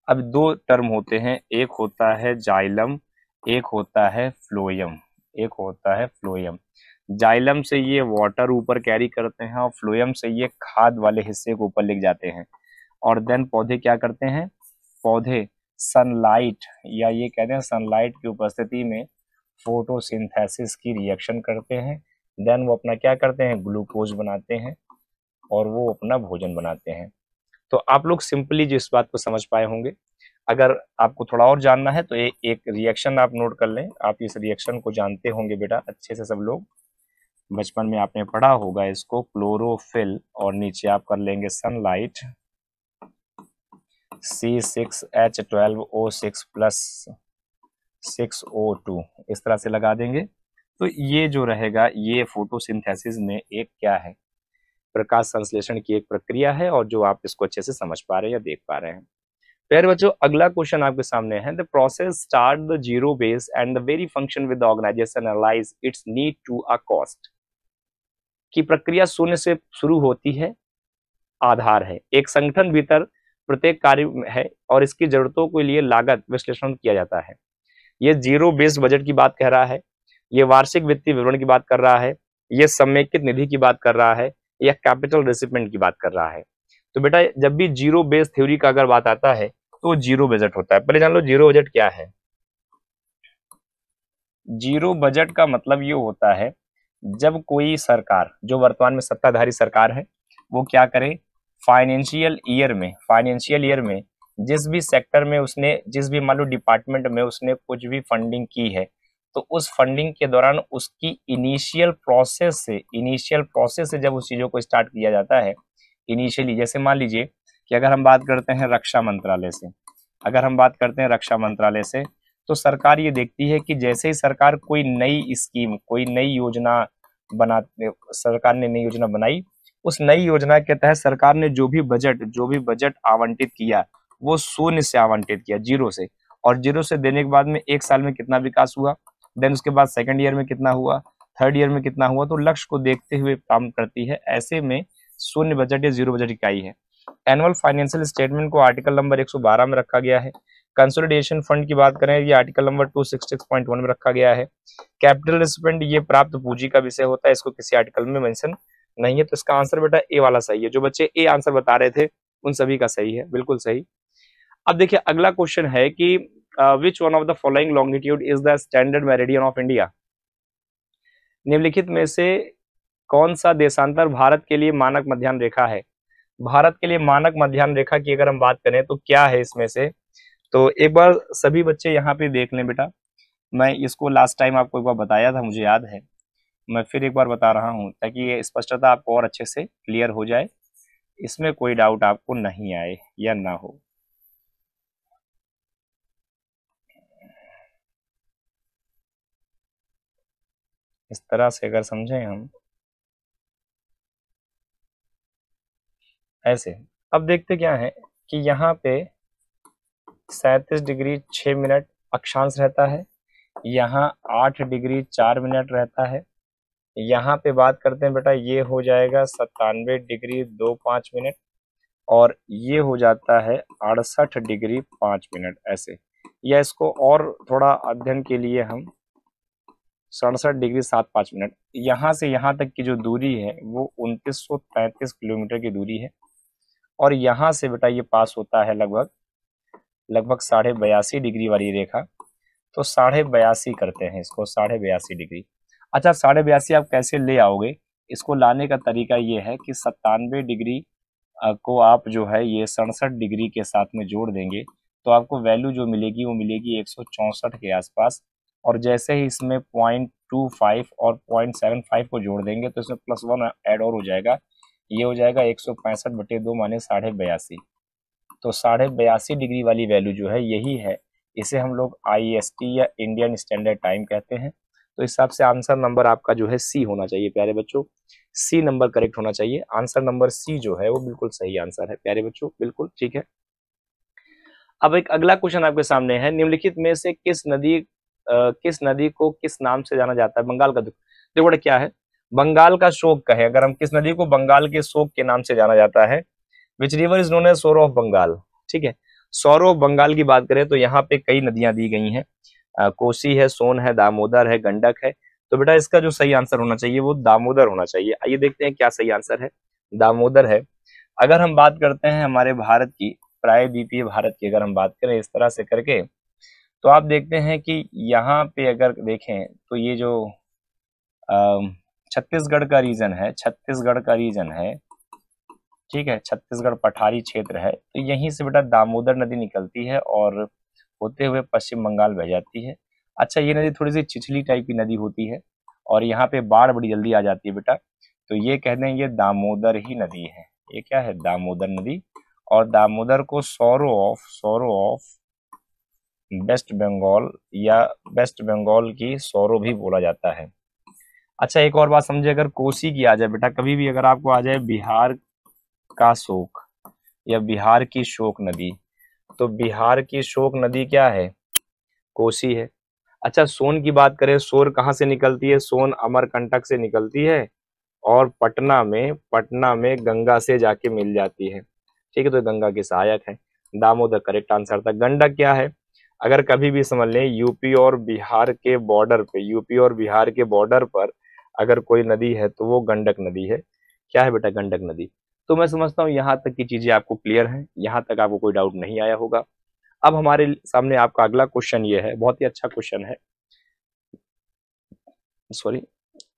अब 2 टर्म होते हैं, एक होता है जाइलम, एक होता है फ्लोएम। जाइलम से ये वाटर ऊपर कैरी करते हैं और फ्लोएम से ये खाद वाले हिस्से को ऊपर ले जाते हैं। और देन पौधे क्या करते हैं, पौधे सनलाइट, या ये कहते हैं सनलाइट की उपस्थिति में फोटोसिंथेसिस की रिएक्शन करते हैं। देन वो अपना क्या करते हैं, ग्लूकोज बनाते हैं और वो अपना भोजन बनाते हैं। तो आप लोग सिंपली जो इस बात को समझ पाए होंगे। अगर आपको थोड़ा और जानना है तो एक रिएक्शन आप नोट कर लें। आप इस रिएक्शन को जानते होंगे बेटा अच्छे से, सब लोग बचपन में आपने पढ़ा होगा इसको, क्लोरोफिल, और नीचे आप कर लेंगे सनलाइट, C6H12O6 प्लस 6O2, इस तरह से लगा देंगे। तो ये जो रहेगा, ये फोटोसिंथेसिस में एक क्या है, प्रकाश संश्लेषण की एक प्रक्रिया है, और जो आप इसको अच्छे से समझ पा रहे हैं या देख पा रहे हैं। प्यारे बच्चों, अगला क्वेश्चन आपके सामने है। The process start the zero base and the very function with the organisation analyse its need to a cost. की प्रक्रिया शून्य से शुरू होती है, आधार है, एक संगठन भीतर प्रत्येक कार्य है और इसकी जरूरतों के लिए लागत विश्लेषण किया जाता है। ये जीरो बेस्ड बजट की बात कह रहा है, ये वार्षिक वित्तीय विवरण की बात कर रहा है, ये समेकित निधि की बात कर रहा है, या कैपिटल रिसिपमेंट की बात कर रहा है। तो बेटा जब भी जीरो बेस्ड थ्योरी का अगर बात आता है तो जीरो बजट होता है। पहले जान लो जीरो बजट क्या है। जीरो बजट का मतलब ये होता है जब कोई सरकार, जो वर्तमान में सत्ताधारी सरकार है, वो क्या करे, फाइनेंशियल ईयर में जिस भी सेक्टर में उसने, जिस भी मान लो डिपार्टमेंट में उसने कुछ भी फंडिंग की है, तो उस फंडिंग के दौरान उसकी इनिशियल प्रोसेस से जब उस चीजों को स्टार्ट किया जाता है इनिशियली, जैसे मान लीजिए कि अगर हम बात करते हैं रक्षा मंत्रालय से, तो सरकार ये देखती है कि जैसे ही सरकार कोई नई स्कीम, कोई नई योजना सरकार ने नई योजना बनाई, उस नई योजना के तहत सरकार ने जो भी बजट आवंटित किया वो शून्य से आवंटित किया, जीरो से। और जीरो से देने के बाद में एक साल में कितना विकास हुआ, देन उसके बाद सेकंड ईयर में कितना हुआ, थर्ड ईयर में कितना हुआ, तो लक्ष्य को देखते हुए काम करती है। ऐसे में शून्य बजट या जीरो बजट इकाई है। एनुअल फाइनेंशियल स्टेटमेंट को आर्टिकल नंबर 112 में रखा गया है। कंसोलिडेशन फंड की बात करें, ये आर्टिकल नंबर 266.1 में रखा गया है। कैपिटल रिसिपमेंट ये प्राप्त पूंजी का विषय होता है, इसको किसी आर्टिकल में मेंशन नहीं है। तो इसका आंसर बेटा ए वाला सही है। जो बच्चे ए आंसर बता रहे थे उन सभी का सही है, बिल्कुल सही। अब देखिए अगला क्वेश्चन है कि which one of the following longitude is the standard meridian of India. निम्नलिखित में से कौन सा देशांतर भारत के लिए मानक मध्याह्न रेखा है। भारत के लिए मानक मध्याह्न रेखा की अगर हम बात करें तो क्या है इसमें से, तो एक बार सभी बच्चे यहाँ पे देख लें बेटा। मैं इसको लास्ट टाइम आपको एक बार बताया था, मुझे याद है, मैं फिर एक बार बता रहा हूँ ताकि ये स्पष्टता आपको और अच्छे से क्लियर हो जाए, इसमें कोई डाउट आपको नहीं आए या ना हो। इस तरह से अगर समझें हम ऐसे, अब देखते क्या है कि यहाँ पे 37 डिग्री 6 मिनट अक्षांश रहता है, यहाँ 8 डिग्री 4 मिनट रहता है, यहाँ पे बात करते हैं बेटा ये हो जाएगा 97 डिग्री 2-5 मिनट, और ये हो जाता है 68 डिग्री 5 मिनट ऐसे, या इसको और थोड़ा अध्ययन के लिए हम 67 डिग्री 7-5 मिनट। यहाँ से यहाँ तक की जो दूरी है वो 2933 किलोमीटर की दूरी है, और यहाँ से बेटा ये पास होता है लगभग 82.5 डिग्री वाली रेखा, तो 82.5 करते हैं इसको, 82.5 डिग्री। अच्छा 82.5 आप कैसे ले आओगे, इसको लाने का तरीका ये है कि 97 डिग्री को आप जो है ये 67 डिग्री के साथ में जोड़ देंगे, तो आपको वैल्यू जो मिलेगी वो मिलेगी 164 के आसपास, और जैसे ही इसमें 0.25 और 0.75 को जोड़ देंगे तो इसमें +1 ऐड और हो जाएगा, ये हो जाएगा 165/2 माने 82.5। तो 82.5 डिग्री वाली वैल्यू जो है यही है, इसे हम लोग IST या इंडियन स्टैंडर्ड टाइम कहते हैं। तो इस हिसाब से आंसर नंबर आपका जो है सी होना चाहिए प्यारे बच्चों, सी नंबर करेक्ट होना चाहिए। आंसर नंबर सी जो है वो बिल्कुल सही आंसर है प्यारे बच्चों, बिल्कुल ठीक है। अब एक अगला क्वेश्चन आपके सामने है, निम्नलिखित में से किस नदी को किस नाम से जाना जाता है। बंगाल का देखो बेटा क्या है, बंगाल का शोक कहे अगर हम, किस नदी को बंगाल के शोक के नाम से जाना जाता है, which river is known as sorrow of Bengal. ठीक है, सोरो ऑफ बंगाल की बात करें तो यहाँ पे कई नदियां दी गई हैं, कोसी है, सोन है, दामोदर है, गंडक है, तो बेटा इसका जो सही आंसर होना चाहिए वो दामोदर होना चाहिए। आइए देखते हैं क्या सही आंसर है, दामोदर है। अगर हम बात करते हैं हमारे भारत की, प्रायद्वीपीय भारत की अगर हम बात करें इस तरह से करके, तो आप देखते हैं कि यहाँ पे अगर देखें तो ये जो छत्तीसगढ़ का रीजन है, छत्तीसगढ़ का रीजन है, ठीक है, छत्तीसगढ़ पठारी क्षेत्र है, तो यहीं से बेटा दामोदर नदी निकलती है और होते हुए पश्चिम बंगाल बह जाती है। अच्छा ये नदी थोड़ी सी छिछली टाइप की नदी होती है और यहाँ पे बाढ़ बड़ी जल्दी आ जाती है बेटा, तो ये कह दें ये दामोदर ही नदी है, ये क्या है दामोदर नदी, और दामोदर को सोरो ऑफ वेस्ट बंगाल या वेस्ट बंगाल की सोरो भी बोला जाता है। अच्छा एक और बात समझे, अगर कोसी की आ जाए बेटा, कभी भी अगर आपको आ जाए बिहार का शोक या बिहार की शोक नदी, तो बिहार की शोक नदी क्या है, कोसी है। अच्छा सोन की बात करें, सोर कहाँ से निकलती है, सोन अमरकंटक से निकलती है और पटना में गंगा से जाके मिल जाती है, ठीक है, तो गंगा के सहायक है, दामोदर करेक्ट आंसर था। गंडक क्या है, अगर कभी भी समझ लें यूपी और बिहार के बॉर्डर पर अगर कोई नदी है तो वो गंडक नदी है, क्या है बेटा गंडक नदी। तो मैं समझता हूँ यहाँ तक की चीजें आपको क्लियर हैं, यहाँ तक आपको कोई डाउट नहीं आया होगा। अब हमारे सामने आपका अगला क्वेश्चन ये है, बहुत ही अच्छा क्वेश्चन है, सॉरी,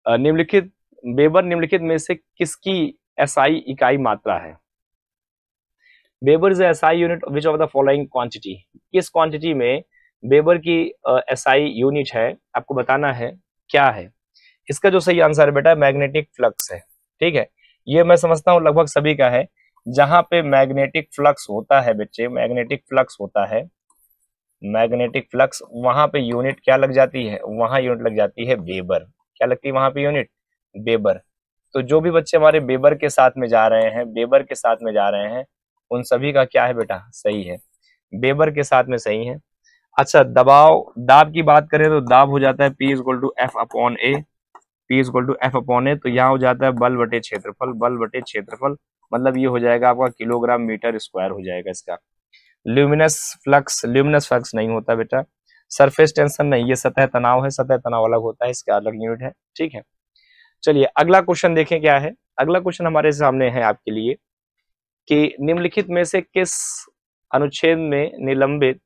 निम्नलिखित में से किसकी एसआई इकाई मात्रा है। Weber is SI unit which of the following quantity, किस क्वांटिटी में वेबर की एसआई यूनिट है, आपको बताना है क्या है। इसका जो सही आंसर है बेटा मैग्नेटिक फ्लक्स है, ठीक है, ये मैं समझता हूँ लगभग सभी का है। जहां पे मैग्नेटिक फ्लक्स होता है बच्चे, मैग्नेटिक फ्लक्स होता है, मैग्नेटिक फ्लक्स, वहां पे यूनिट क्या लग जाती है, वहां यूनिट लग जाती है वेबर, क्या लगती है वहां पे यूनिट, वेबर। तो जो भी बच्चे हमारे वेबर के साथ में जा रहे हैं, वेबर के साथ में जा रहे हैं, उन सभी का क्या है बेटा सही है, वेबर के साथ में सही है। अच्छा दाब की बात करें तो दाब हो जाता है P = F अपॉन ए, तो यहाँ हो जाता है बल बटे क्षेत्रफल, मतलब ये हो जाएगा आपका किलोग्राम मीटर स्क्वायर हो जाएगा इसका। ल्यूमिनस फ्लक्स नहीं होता बेटा, सरफेस टेंशन नहीं, ये सतह तनाव है, सतह तनाव अलग होता है, इसका अलग यूनिट है, ठीक है। चलिए अगला क्वेश्चन देखें क्या है, अगला क्वेश्चन हमारे सामने है आपके लिए कि निम्नलिखित में से किस अनुच्छेद में निलंबित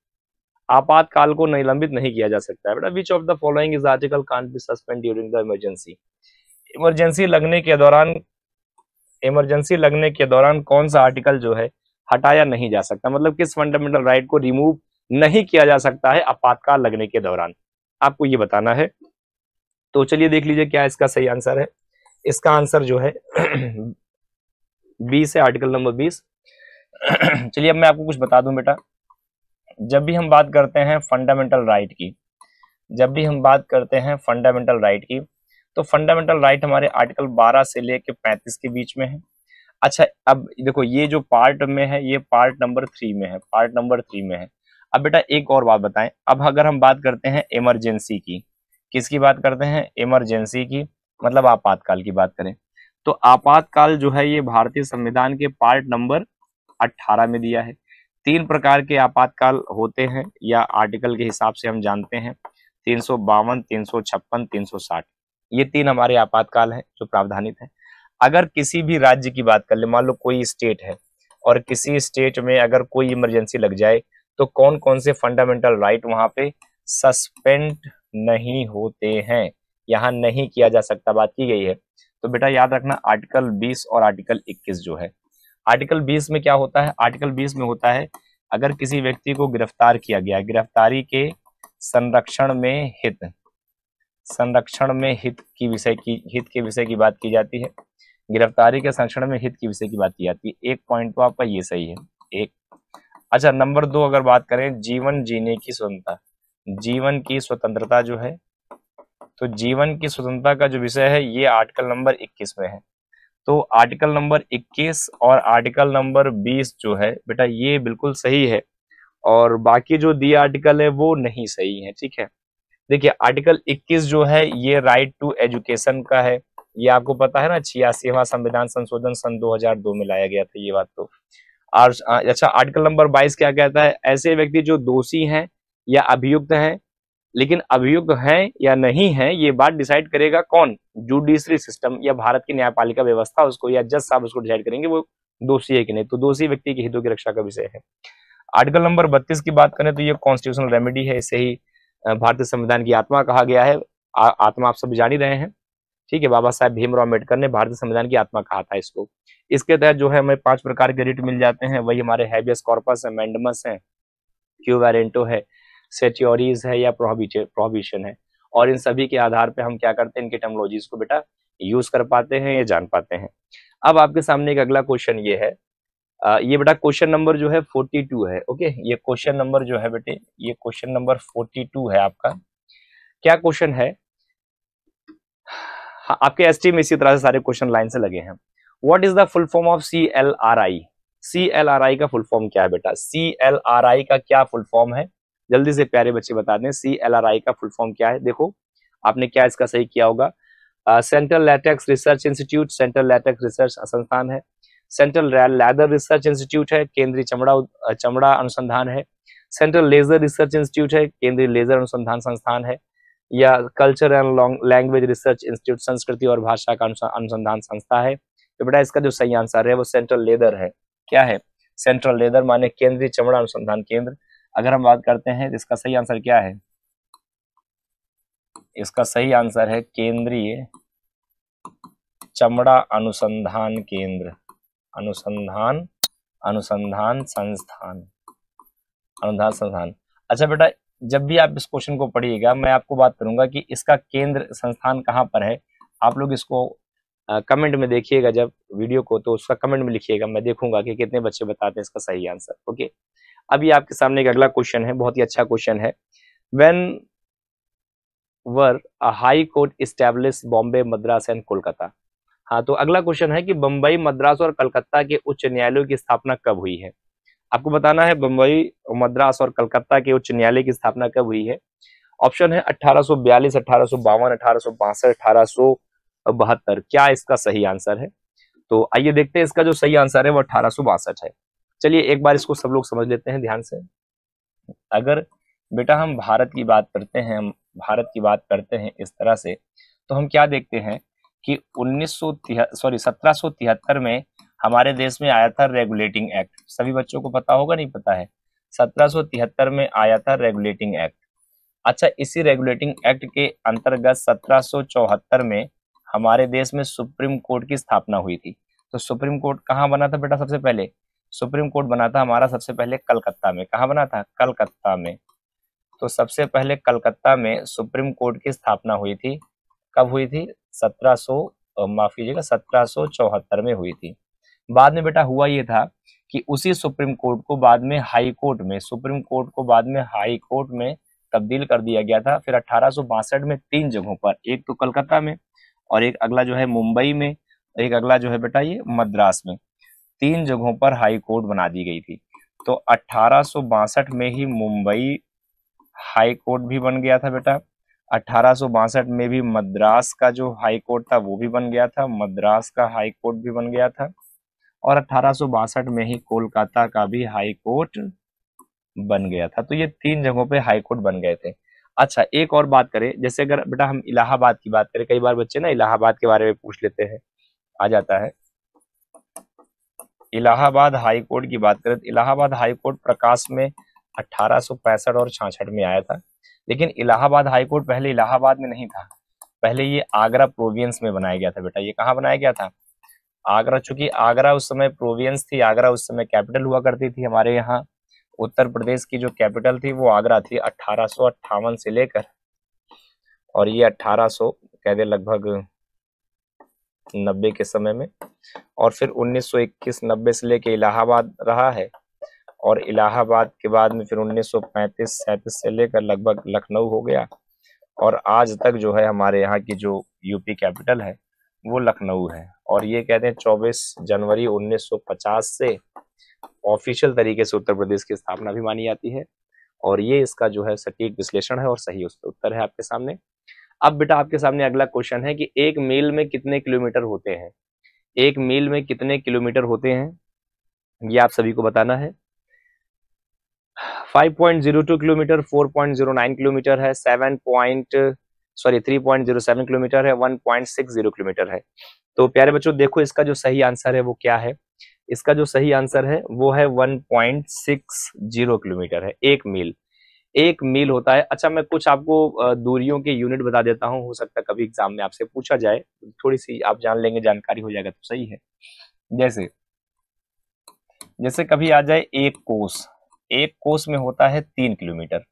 आपातकाल को निलंबित नहीं किया जा सकता है बेटा। विच of the following is article can't be suspend during the emergency. Emergency लगने के दौरान कौन सा आर्टिकल जो है हटाया नहीं जा सकता, मतलब किस फंडामेंटल राइट को रिमूव नहीं किया जा सकता है आपातकाल लगने के दौरान, आपको ये बताना है। तो चलिए देख लीजिए क्या इसका सही आंसर है। इसका आंसर जो है 20 है, आर्टिकल नंबर 20। चलिए अब मैं आपको कुछ बता दूं बेटा, जब भी हम बात करते हैं फंडामेंटल राइट की, तो फंडामेंटल राइट हमारे आर्टिकल 12 से लेके 35 के बीच में है। अच्छा अब देखो ये जो पार्ट में है ये पार्ट नंबर 3 में है, अब बेटा एक और बात बताएं, अब अगर हम बात करते हैं इमरजेंसी की, किसकी बात करते हैं, इमरजेंसी की, मतलब आपातकाल की बात करें, तो आपातकाल जो है ये भारतीय संविधान के पार्ट नंबर 18 में दिया है। 3 प्रकार के आपातकाल होते हैं या आर्टिकल के हिसाब से हम जानते हैं, 352, 356, 360, ये 3 हमारे आपातकाल हैं जो प्रावधानित है। अगर किसी भी राज्य की बात कर ले, मान लो कोई स्टेट है और किसी स्टेट में अगर कोई इमरजेंसी लग जाए तो कौन कौन से फंडामेंटल राइट वहां पे सस्पेंड नहीं होते हैं, यहाँ नहीं किया जा सकता, बात की गई है। तो बेटा याद रखना आर्टिकल 20 और आर्टिकल 21 जो है, आर्टिकल 20 में क्या होता है, आर्टिकल 20 में होता है अगर किसी व्यक्ति को गिरफ्तार किया गया, गिरफ्तारी के संरक्षण में हित के विषय की बात की जाती है, गिरफ्तारी के संरक्षण में हित के विषय की बात की जाती है। एक पॉइंट तो आपका ये सही है, एक। अच्छा नंबर 2 अगर बात करें जीवन जीने की स्वतंत्रता, जीवन की स्वतंत्रता जो है, तो जीवन की स्वतंत्रता का जो विषय है ये आर्टिकल नंबर 21 में है। तो आर्टिकल नंबर 21 और आर्टिकल नंबर 20 जो है बेटा ये बिल्कुल सही है, और बाकी जो दिए आर्टिकल है वो नहीं सही है, ठीक है। देखिए आर्टिकल 21 जो है ये राइट टू एजुकेशन का है, ये आपको पता है ना, 86वां संविधान संशोधन सन 2002 में लाया गया था ये बात तो। और अच्छा आर्टिकल नंबर 22 क्या कहता है, ऐसे व्यक्ति जो दोषी हैं या अभियुक्त हैं, लेकिन अभियुक्त हैं या नहीं है ये बात डिसाइड करेगा कौन, जुडिशरी सिस्टम या भारत की न्यायपालिका व्यवस्था उसको, या जज साहब उसको डिसाइड करेंगे वो दोषी है कि नहीं, तो दोषी व्यक्ति के हितों की रक्षा का विषय है। आर्टिकल नंबर 32 की बात करें तो ये कॉन्स्टिट्यूशनल रेमेडी है, इसे ही भारतीय संविधान की आत्मा कहा गया है। आत्मा आप सब जान ही रहे हैं, ठीक है, बाबा साहेब भीमराव अम्बेडकर ने भारतीय संविधान की आत्मा कहा था इसको। इसके तहत जो है हमें 5 प्रकार के रिट मिल जाते हैं, वही हमारे हैबियस कॉर्पस है, मैंडमस है, क्यू वारंटो है, सेट्योरीज है या प्रोहिबिशन है, और इन सभी के आधार पे हम क्या करते हैं, इनके टर्मोलॉजीज को बेटा यूज कर पाते हैं या जान पाते हैं। अब आपके सामने एक अगला क्वेश्चन ये है, ये बेटा क्वेश्चन नंबर जो है 42 है, ओके, ये क्वेश्चन नंबर जो है बेटे ये क्वेश्चन नंबर 42 है आपका। क्या क्वेश्चन है, हाँ, आपके एसटी में इसी तरह से सारे क्वेश्चन लाइन से लगे हैं। What is the full form of CLRI, CLRI का फुल फॉर्म क्या है बेटा, CLRI का क्या फुल फॉर्म है, जल्दी से प्यारे बच्चे बता दें CLRI का फुल फॉर्म क्या है। देखो आपने क्या इसका सही किया होगा, central latex research institute, central latex research संस्थान है, सेंट्रल लैदर रिसर्च इंस्टीट्यूट है, केंद्रीय चमड़ा अनुसंधान है, सेंट्रल लेजर रिसर्च इंस्टीट्यूट है, केंद्रीय लेजर अनुसंधान संस्थान है, या culture and language research institute, संस्कृति और भाषा का अनुसंधान संस्था है। तो बेटा इसका जो सही आंसर है वो सेंट्रल लेदर है। क्या है, सेंट्रल लेदर माने केंद्रीय चमड़ा अनुसंधान केंद्र। अगर हम बात करते हैं इसका सही आंसर क्या है, इसका सही आंसर है केंद्रीय चमड़ा अनुसंधान केंद्र, अनुसंधान संस्थान। अच्छा बेटा जब भी आप इस क्वेश्चन को पढ़िएगा मैं आपको बात करूंगा कि इसका केंद्र संस्थान कहाँ पर है, आप लोग इसको कमेंट में देखिएगा जब वीडियो को, तो उसका कमेंट में लिखिएगा, मैं देखूंगा कि कितने बच्चे बताते हैं इसका सही आंसर। ओके, अभी आपके सामने एक अगला क्वेश्चन है, बहुत ही अच्छा क्वेश्चन है। When were a high court establish Bombay, Madras and Kolkata. हाँ, तो अगला क्वेश्चन है कि बम्बई, मद्रास और कलकत्ता के उच्च न्यायालयों की स्थापना कब हुई है। आपको बताना है बम्बई, मद्रास और कलकत्ता के उच्च न्यायालय की स्थापना कब हुई है। ऑप्शन है 1842, 1852, 1862, 1872। क्या इसका सही आंसर है, तो आइए देखते हैं इसका जो सही आंसर है वो 1862 है। चलिए एक बार इसको सब लोग समझ लेते हैं ध्यान से। अगर बेटा हम भारत की बात करते हैं इस तरह से, तो हम क्या देखते हैं कि 1773 में हमारे देश में आया था रेगुलेटिंग एक्ट। सभी बच्चों को पता होगा, नहीं पता है, 1773 में आया था रेगुलेटिंग एक्ट। अच्छा, इसी रेगुलेटिंग एक्ट के अंतर्गत 1774 में हमारे देश में सुप्रीम कोर्ट की स्थापना हुई थी। तो सुप्रीम कोर्ट कहाँ बना था बेटा? सबसे पहले सुप्रीम कोर्ट बना था हमारा सबसे पहले कलकत्ता में। कहाँ बना था? कलकत्ता में। तो सबसे पहले कलकत्ता में सुप्रीम कोर्ट की स्थापना हुई थी। कब हुई थी? 1774 में हुई थी। बाद में बेटा हुआ ये था कि उसी सुप्रीम कोर्ट को बाद में हाई कोर्ट में, सुप्रीम कोर्ट को बाद में हाई कोर्ट में तब्दील कर दिया गया था। फिर 1862 में 3 जगहों पर, एक तो कलकत्ता में और एक अगला जो है मुंबई में, एक अगला जो है बेटा ये मद्रास में, 3 जगहों पर हाई कोर्ट बना दी गई थी। तो 1862 में ही मुंबई हाई कोर्ट भी बन गया था बेटा। 1862 में भी मद्रास का जो हाई कोर्ट था वो भी बन गया था, मद्रास का हाई कोर्ट भी बन गया था। और 1862 में ही कोलकाता का भी हाई कोर्ट बन गया था। तो ये 3 जगहों पे हाई कोर्ट बन गए थे। अच्छा, एक और बात करें, जैसे अगर बेटा हम इलाहाबाद की बात करें, कई बार बच्चे ना इलाहाबाद के बारे में पूछ लेते हैं, आ जाता है। इलाहाबाद हाई कोर्ट की बात करें तो इलाहाबाद हाई कोर्ट प्रकाश में 1865 और 66 में आया था। लेकिन इलाहाबाद हाई कोर्ट पहले इलाहाबाद में नहीं था, पहले ये आगरा प्रोविंस में बनाया गया था बेटा। ये कहाँ बनाया गया था? आगरा। चूंकि आगरा उस समय प्रोविंस थी, आगरा उस समय कैपिटल हुआ करती थी हमारे यहाँ उत्तर प्रदेश की जो कैपिटल थी वो आगरा थी 1858 से लेकर, और ये 1800 कह दे लगभग 90 के समय में, और फिर 1921-90 से लेके इलाहाबाद रहा है, और इलाहाबाद के बाद में फिर 1935-37 से लेकर लगभग लखनऊ हो गया, और आज तक जो है हमारे यहाँ की जो यूपी कैपिटल है वो लखनऊ है। और ये कहते हैं 24 जनवरी 1950 से ऑफिशियल तरीके से उत्तर प्रदेश की स्थापना भी मानी जाती है। और ये इसका जो है सटीक विश्लेषण है और सही उसका उत्तर है आपके सामने। अब बेटा आपके सामने अगला क्वेश्चन है कि एक मील में कितने किलोमीटर होते हैं? एक मील में कितने किलोमीटर होते हैं ये आप सभी को बताना है। 5.02 किलोमीटर, 4.09 किलोमीटर है, 3.07 किलोमीटर है, 1.60 किलोमीटर है। तो प्यारे बच्चों देखो इसका जो सही आंसर है वो क्या है? इसका जो सही आंसर है वो है 1.60 किलोमीटर है। एक मील, एक मील होता है। अच्छा, मैं कुछ आपको दूरियों के यूनिट बता देता हूँ, हो सकता है कभी एग्जाम में आपसे पूछा जाए, थोड़ी सी आप जान लेंगे, जानकारी हो जाएगा तो सही है। जैसे कभी आ जाए एक कोस, एक कोस में होता है 3 किलोमीटर।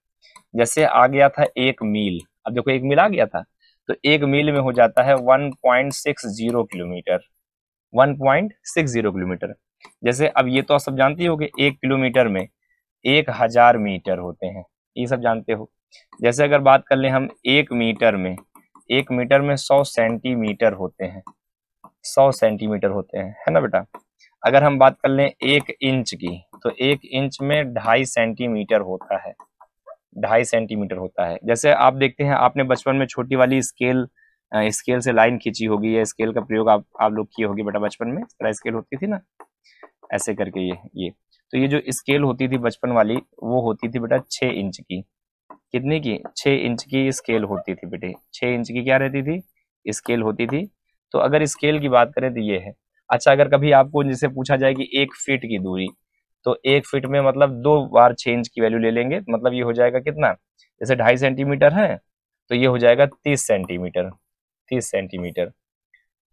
जैसे आ गया था एक मील, अब देखो एक मील आ गया था तो एक मील में हो जाता है 1.60 किलोमीटर, 1.60 किलोमीटर। जैसे अब ये तो आप सब जानते हो कि 1 किलोमीटर में 1000 मीटर होते हैं, ये सब जानते हो। जैसे अगर बात कर लें हम 1 मीटर में, 1 मीटर में 100 सेंटीमीटर होते हैं, 100 सेंटीमीटर होते हैं, है ना बेटा। अगर हम बात कर लें 1 इंच की तो 1 इंच में 2.5 सेंटीमीटर होता है, 2.5 सेंटीमीटर होता है। जैसे आप देखते हैं, आपने बचपन में छोटी वाली स्केल से लाइन खींची होगी, या स्केल का प्रयोग आप लोग किए होगी बेटा बचपन में, इस तरह स्केल होती थी ना, ऐसे करके ये तो ये जो स्केल होती थी बचपन वाली वो होती थी बेटा 6 इंच की। कितने की? 6 इंच की स्केल होती थी बेटे, 6 इंच की क्या रहती थी? स्केल होती थी। तो अगर स्केल की बात करें तो ये है। अच्छा, अगर कभी आपको जिसे पूछा जाए कि 1 फीट की दूरी, तो 1 फीट में मतलब 2 बार 6 इंच की वैल्यू ले लेंगे, मतलब ये हो जाएगा कितना? जैसे 2.5 सेंटीमीटर है तो ये हो जाएगा 30 सेंटीमीटर, 30 सेंटीमीटर।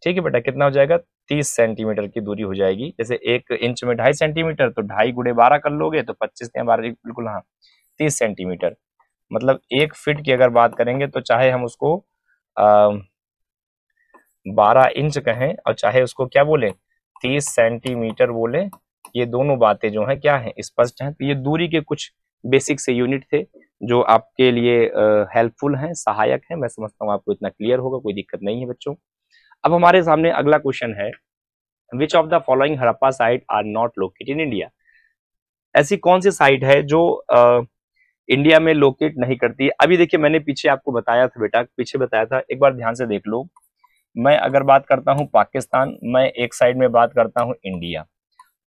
ठीक है बेटा, कितना हो जाएगा? 30 सेंटीमीटर की दूरी हो जाएगी। जैसे 1 इंच में 2.5 सेंटीमीटर, तो 2.5 गुणे 12 कर लोगे तो 25 या 12, बिल्कुल हाँ 30 सेंटीमीटर। मतलब 1 फीट की अगर बात करेंगे तो चाहे हम उसको 12 इंच कहें और चाहे उसको क्या बोले 30 सेंटीमीटर बोले, ये दोनों बातें जो है क्या है? स्पष्ट हैं। तो ये दूरी के कुछ बेसिक से यूनिट थे जो आपके लिए हेल्पफुल हैं, सहायक हैं। मैं समझता हूँ आपको इतना क्लियर होगा, कोई दिक्कत नहीं है बच्चों। अब हमारे सामने अगला क्वेश्चन है, which of the following Harappa site are not located in India? ऐसी कौन सी साइट है जो इंडिया में लोकेट नहीं करती? अभी देखिए मैंने पीछे आपको बताया था बेटा, पीछे बताया था, एक बार ध्यान से देख लो। मैं अगर बात करता हूं पाकिस्तान, मैं एक साइड में बात करता हूं इंडिया,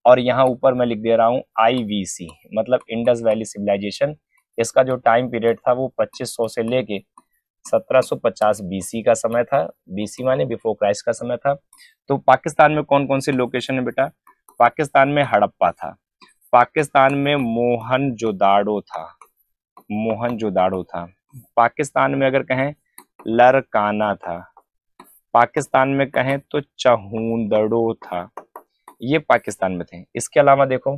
और यहाँ ऊपर मैं लिख दे रहा हूं IVC, मतलब इंडस वैली सिविलाइजेशन। इसका जो टाइम पीरियड था वो 2500 से लेके 1750 BC का समय था, BC माने बिफोर क्राइस्ट का समय था। तो पाकिस्तान में कौन कौन सी लोकेशन है बेटा? पाकिस्तान में हड़प्पा था, पाकिस्तान में मोहनजोदाड़ो था, मोहनजोदाड़ो था। पाकिस्तान में अगर कहें लरकाना था, पाकिस्तान में कहें तो चहूंदड़ो था, ये पाकिस्तान में थे। इसके अलावा देखो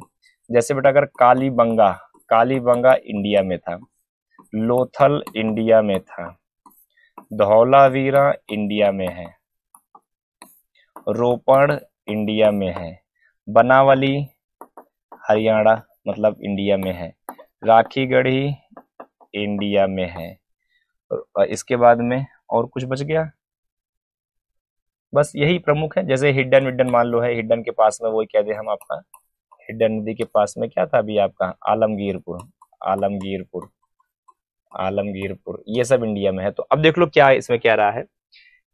जैसे बेटा अगर कालीबंगा, कालीबंगा इंडिया में था, लोथल इंडिया में था, धौलावीरा इंडिया में है, रोपड़ इंडिया में है, बनावली हरियाणा मतलब इंडिया में है, राखीगढ़ी इंडिया में है। इसके बाद में और कुछ बच गया? बस यही प्रमुख है। जैसे हिडन विडन मान लो है, हिडन के पास में वही कह दे हम आपका, हिडन नदी के पास में क्या था अभी आपका आलमगीरपुर, आलमगीरपुर, आलमगीरपुर, ये सब इंडिया में है। तो अब देख लो क्या इसमें कह रहा है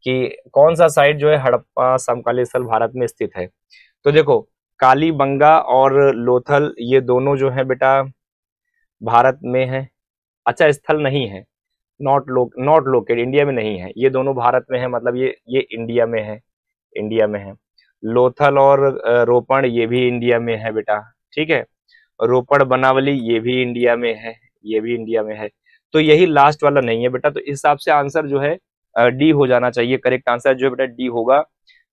कि कौन सा साइट जो है हड़प्पा समकालीन स्थल भारत में स्थित है। तो देखो कालीबंगा और लोथल ये दोनों जो है बेटा भारत में है, अच्छा स्थल नहीं है, नॉट लोकेट, इंडिया में नहीं है, ये दोनों भारत में है, मतलब ये इंडिया में है, इंडिया में है। लोथल और रोपड़ ये भी इंडिया में है बेटा, ठीक है। रोपड़ बनावली ये भी इंडिया में है, ये भी इंडिया में है। तो यही लास्ट वाला नहीं है बेटा, तो इस हिसाब से आंसर जो है डी हो जाना चाहिए। करेक्ट आंसर जो है बेटा डी होगा।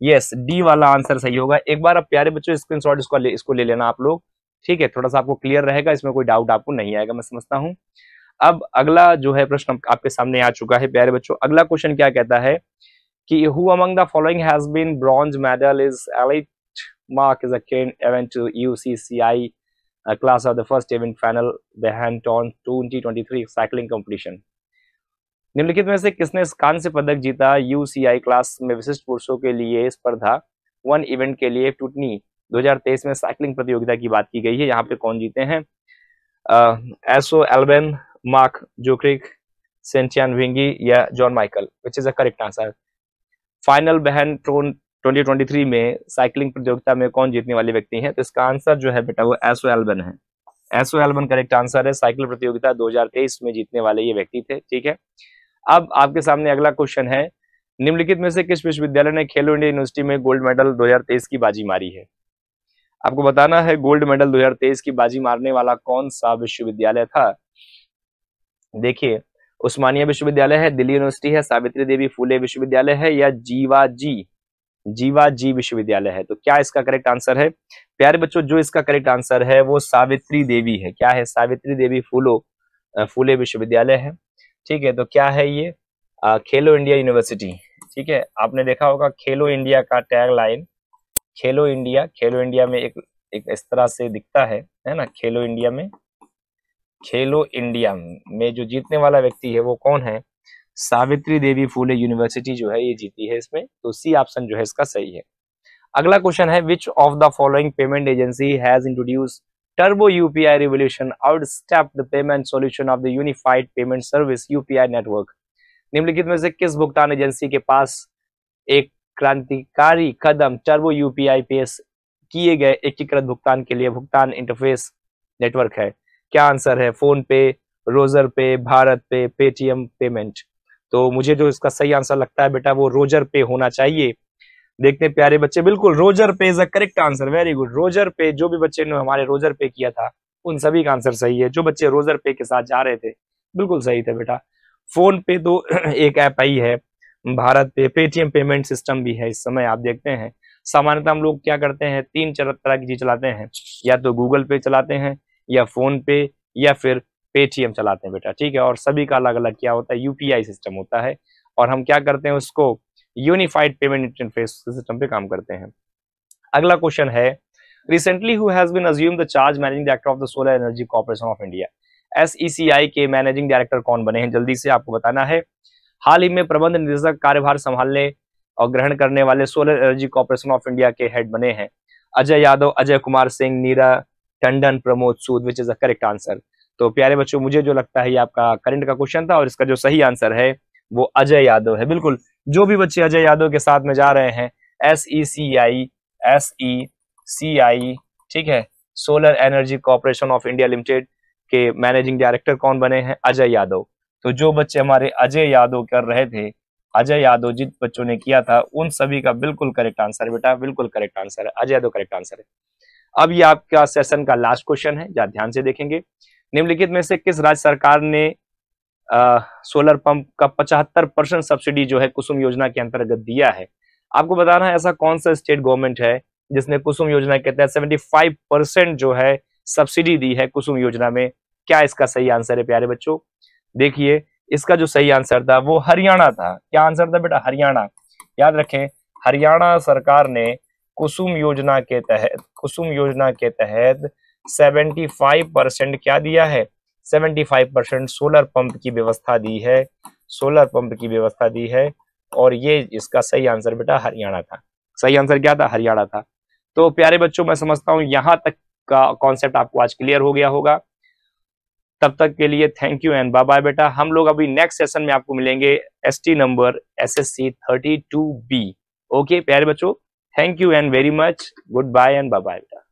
यस, डी वाला आंसर सही होगा। एक बार अब प्यारे बच्चों स्क्रीनशॉट इसको ले लेना आप लोग, ठीक है, थोड़ा सा आपको क्लियर रहेगा, इसमें कोई डाउट आपको नहीं आएगा, मैं समझता हूँ। अब अगला जो है प्रश्न आपके सामने आ चुका है प्यारे बच्चों। अगला क्वेश्चन क्या कहता है कि who among the following has been bronze medal is elite mark is a keirin event to UCCI class of the first event final बेहनटॉन 2023 साइकिलिंग कंपटीशन। निम्नलिखित में से किसने कांस्य पदक जीता यूसीआई क्लास में विशिष्ट पुरुषों के लिए स्पर्धा वन इवेंट के लिए टूटनी 2023 में साइकिलिंग प्रतियोगिता की बात की गई है। यहाँ पे कौन जीते हैं? एसो एल्बेन, मार्क जोक्रिक, सेंटियान विंगी या John Michael, which is the correct answer. Final बेहनटोन 2023 में साइकिलिंग प्रतियोगिता में कौन जीतने वाले व्यक्ति हैं? तो इसका आंसर जो है बेटा वो एसो एल्बन है। एसो एल्बन करेक्ट आंसर है। साइकिल प्रतियोगिता 2023 में जीतने वाले ये व्यक्ति थे, ठीक है। अब आपके सामने अगला क्वेश्चन है, निम्नलिखित में से किस विश्वविद्यालय ने खेलो इंडिया यूनिवर्सिटी में गोल्ड मेडल 2023 की बाजी मारी है? आपको बताना है गोल्ड मेडल 2023 की बाजी मारने वाला कौन सा विश्वविद्यालय था। देखिए उस्मानिया विश्वविद्यालय है, दिल्ली यूनिवर्सिटी है, सावित्री देवी फूले विश्वविद्यालय है या जीवाजी विश्वविद्यालय है। तो क्या इसका करेक्ट आंसर है? प्यारे बच्चों जो इसका करेक्ट आंसर है वो सावित्री देवी है। क्या है? सावित्री देवी फूले विश्वविद्यालय है, ठीक है। तो क्या है ये? खेलो इंडिया यूनिवर्सिटी, ठीक है। आपने देखा होगा खेलो इंडिया का टैग लाइन, खेलो इंडिया में एक इस तरह से दिखता है ना। खेलो इंडिया में जो जीतने वाला व्यक्ति है वो कौन है? सावित्री देवी फूले यूनिवर्सिटी जो है ये जीती है इसमें। तो सी ऑप्शन जो है इसका सही है। अगला क्वेश्चन है, which of the following payment agency has introduce turbo UPI revolution outstep the payment solution of the unified payment service UPI network. निम्नलिखित में से किस भुगतान एजेंसी के पास एक क्रांतिकारी कदम टर्बो यूपीआई पेश किए गए एकीकृत भुगतान के लिए भुगतान इंटरफेस नेटवर्क है? क्या आंसर है? फोन पे, रोजर पे, भारत पे, पेटीएम पेमेंट। तो मुझे जो इसका सही आंसर लगता है बेटा वो रोजर पे होना चाहिए। देखते हैं प्यारे बच्चे, बिल्कुल रोजर पे is the correct answer. Very good, Roger पे। जो भी बच्चे ने हमारे रोजर पे किया था उन सभी का आंसर सही है। जो बच्चे रोजर पे के साथ जा रहे थे बिल्कुल सही थे बेटा। फोन पे तो एक ऐप आई है, भारत पे, पेटीएम पेमेंट सिस्टम भी है इस समय। आप देखते हैं सामान्यतः हम लोग क्या करते हैं, तीन तरह की चीज चलाते हैं, या तो गूगल पे चलाते हैं या फोन पे या फिर पेटीएम चलाते हैं बेटा, ठीक है। और सभी का अलग अलग क्या होता है, यूपीआई सिस्टम होता है। और हम क्या करते हैं, उसको यूनिफाइड पेमेंट इंटरफेस सिस्टम पे काम करते हैं। अगला क्वेश्चन है, recently who has been assumed the charge managing director of the solar energy corporation of India. SECI के मैनेजिंग डायरेक्टर कौन बने हैं? जल्दी से आपको बताना है। हाल ही में प्रबंध निदेशक कार्यभार संभालने और ग्रहण करने वाले Solar energy corporation of India के हेड बने हैं Ajay Yadav, Ajay Kumar Singh, Neera Tandon, Pramod Sood, which is the correct answer. तो प्यारे बच्चों मुझे जो लगता है ये आपका करंट का क्वेश्चन था और इसका जो सही आंसर है वो अजय यादव है। बिल्कुल, जो भी बच्चे अजय यादव के साथ में जा रहे हैं, एसईसीआई, ठीक है, solar energy corporation of India limited के मैनेजिंग डायरेक्टर कौन बने हैं? अजय यादव। तो जो बच्चे हमारे अजय यादव कर रहे थे, अजय यादव जिन बच्चों ने किया था उन सभी का बिल्कुल करेक्ट आंसर बेटा, बिल्कुल करेक्ट आंसर है, अजय यादव करेक्ट आंसर है। अब ये आपका सेशन का लास्ट क्वेश्चन है, जरा ध्यान से देखेंगे। निम्नलिखित में से किस राज्य सरकार ने सोलर पंप का 75% सब्सिडी जो है कुसुम योजना के अंतर्गत दिया है? आपको बताना है ऐसा कौन सा स्टेट गवर्नमेंट है जिसने कुसुम योजना के तहत 75% जो है सब्सिडी दी है कुसुम योजना में। क्या इसका सही आंसर है प्यारे बच्चों? देखिए, इसका जो सही आंसर था वो हरियाणा था। क्या आंसर था बेटा? हरियाणा। याद रखें, हरियाणा सरकार ने कुसुम योजना के तहत 75% क्या दिया है? 75% सोलर पंप की व्यवस्था दी है, सोलर पंप की व्यवस्था दी है। और ये इसका सही आंसर बेटा हरियाणा था। सही आंसर क्या था? हरियाणा था। तो प्यारे बच्चों, मैं समझता हूं यहां तक का कॉन्सेप्ट आपको आज क्लियर हो गया होगा। तब तक के लिए thank you and bye bye बेटा। हम लोग अभी नेक्स्ट सेशन में आपको मिलेंगे ST number SSC 32B। Okay प्यारे बच्चों, thank you and very much, goodbye and bye bye बेटा।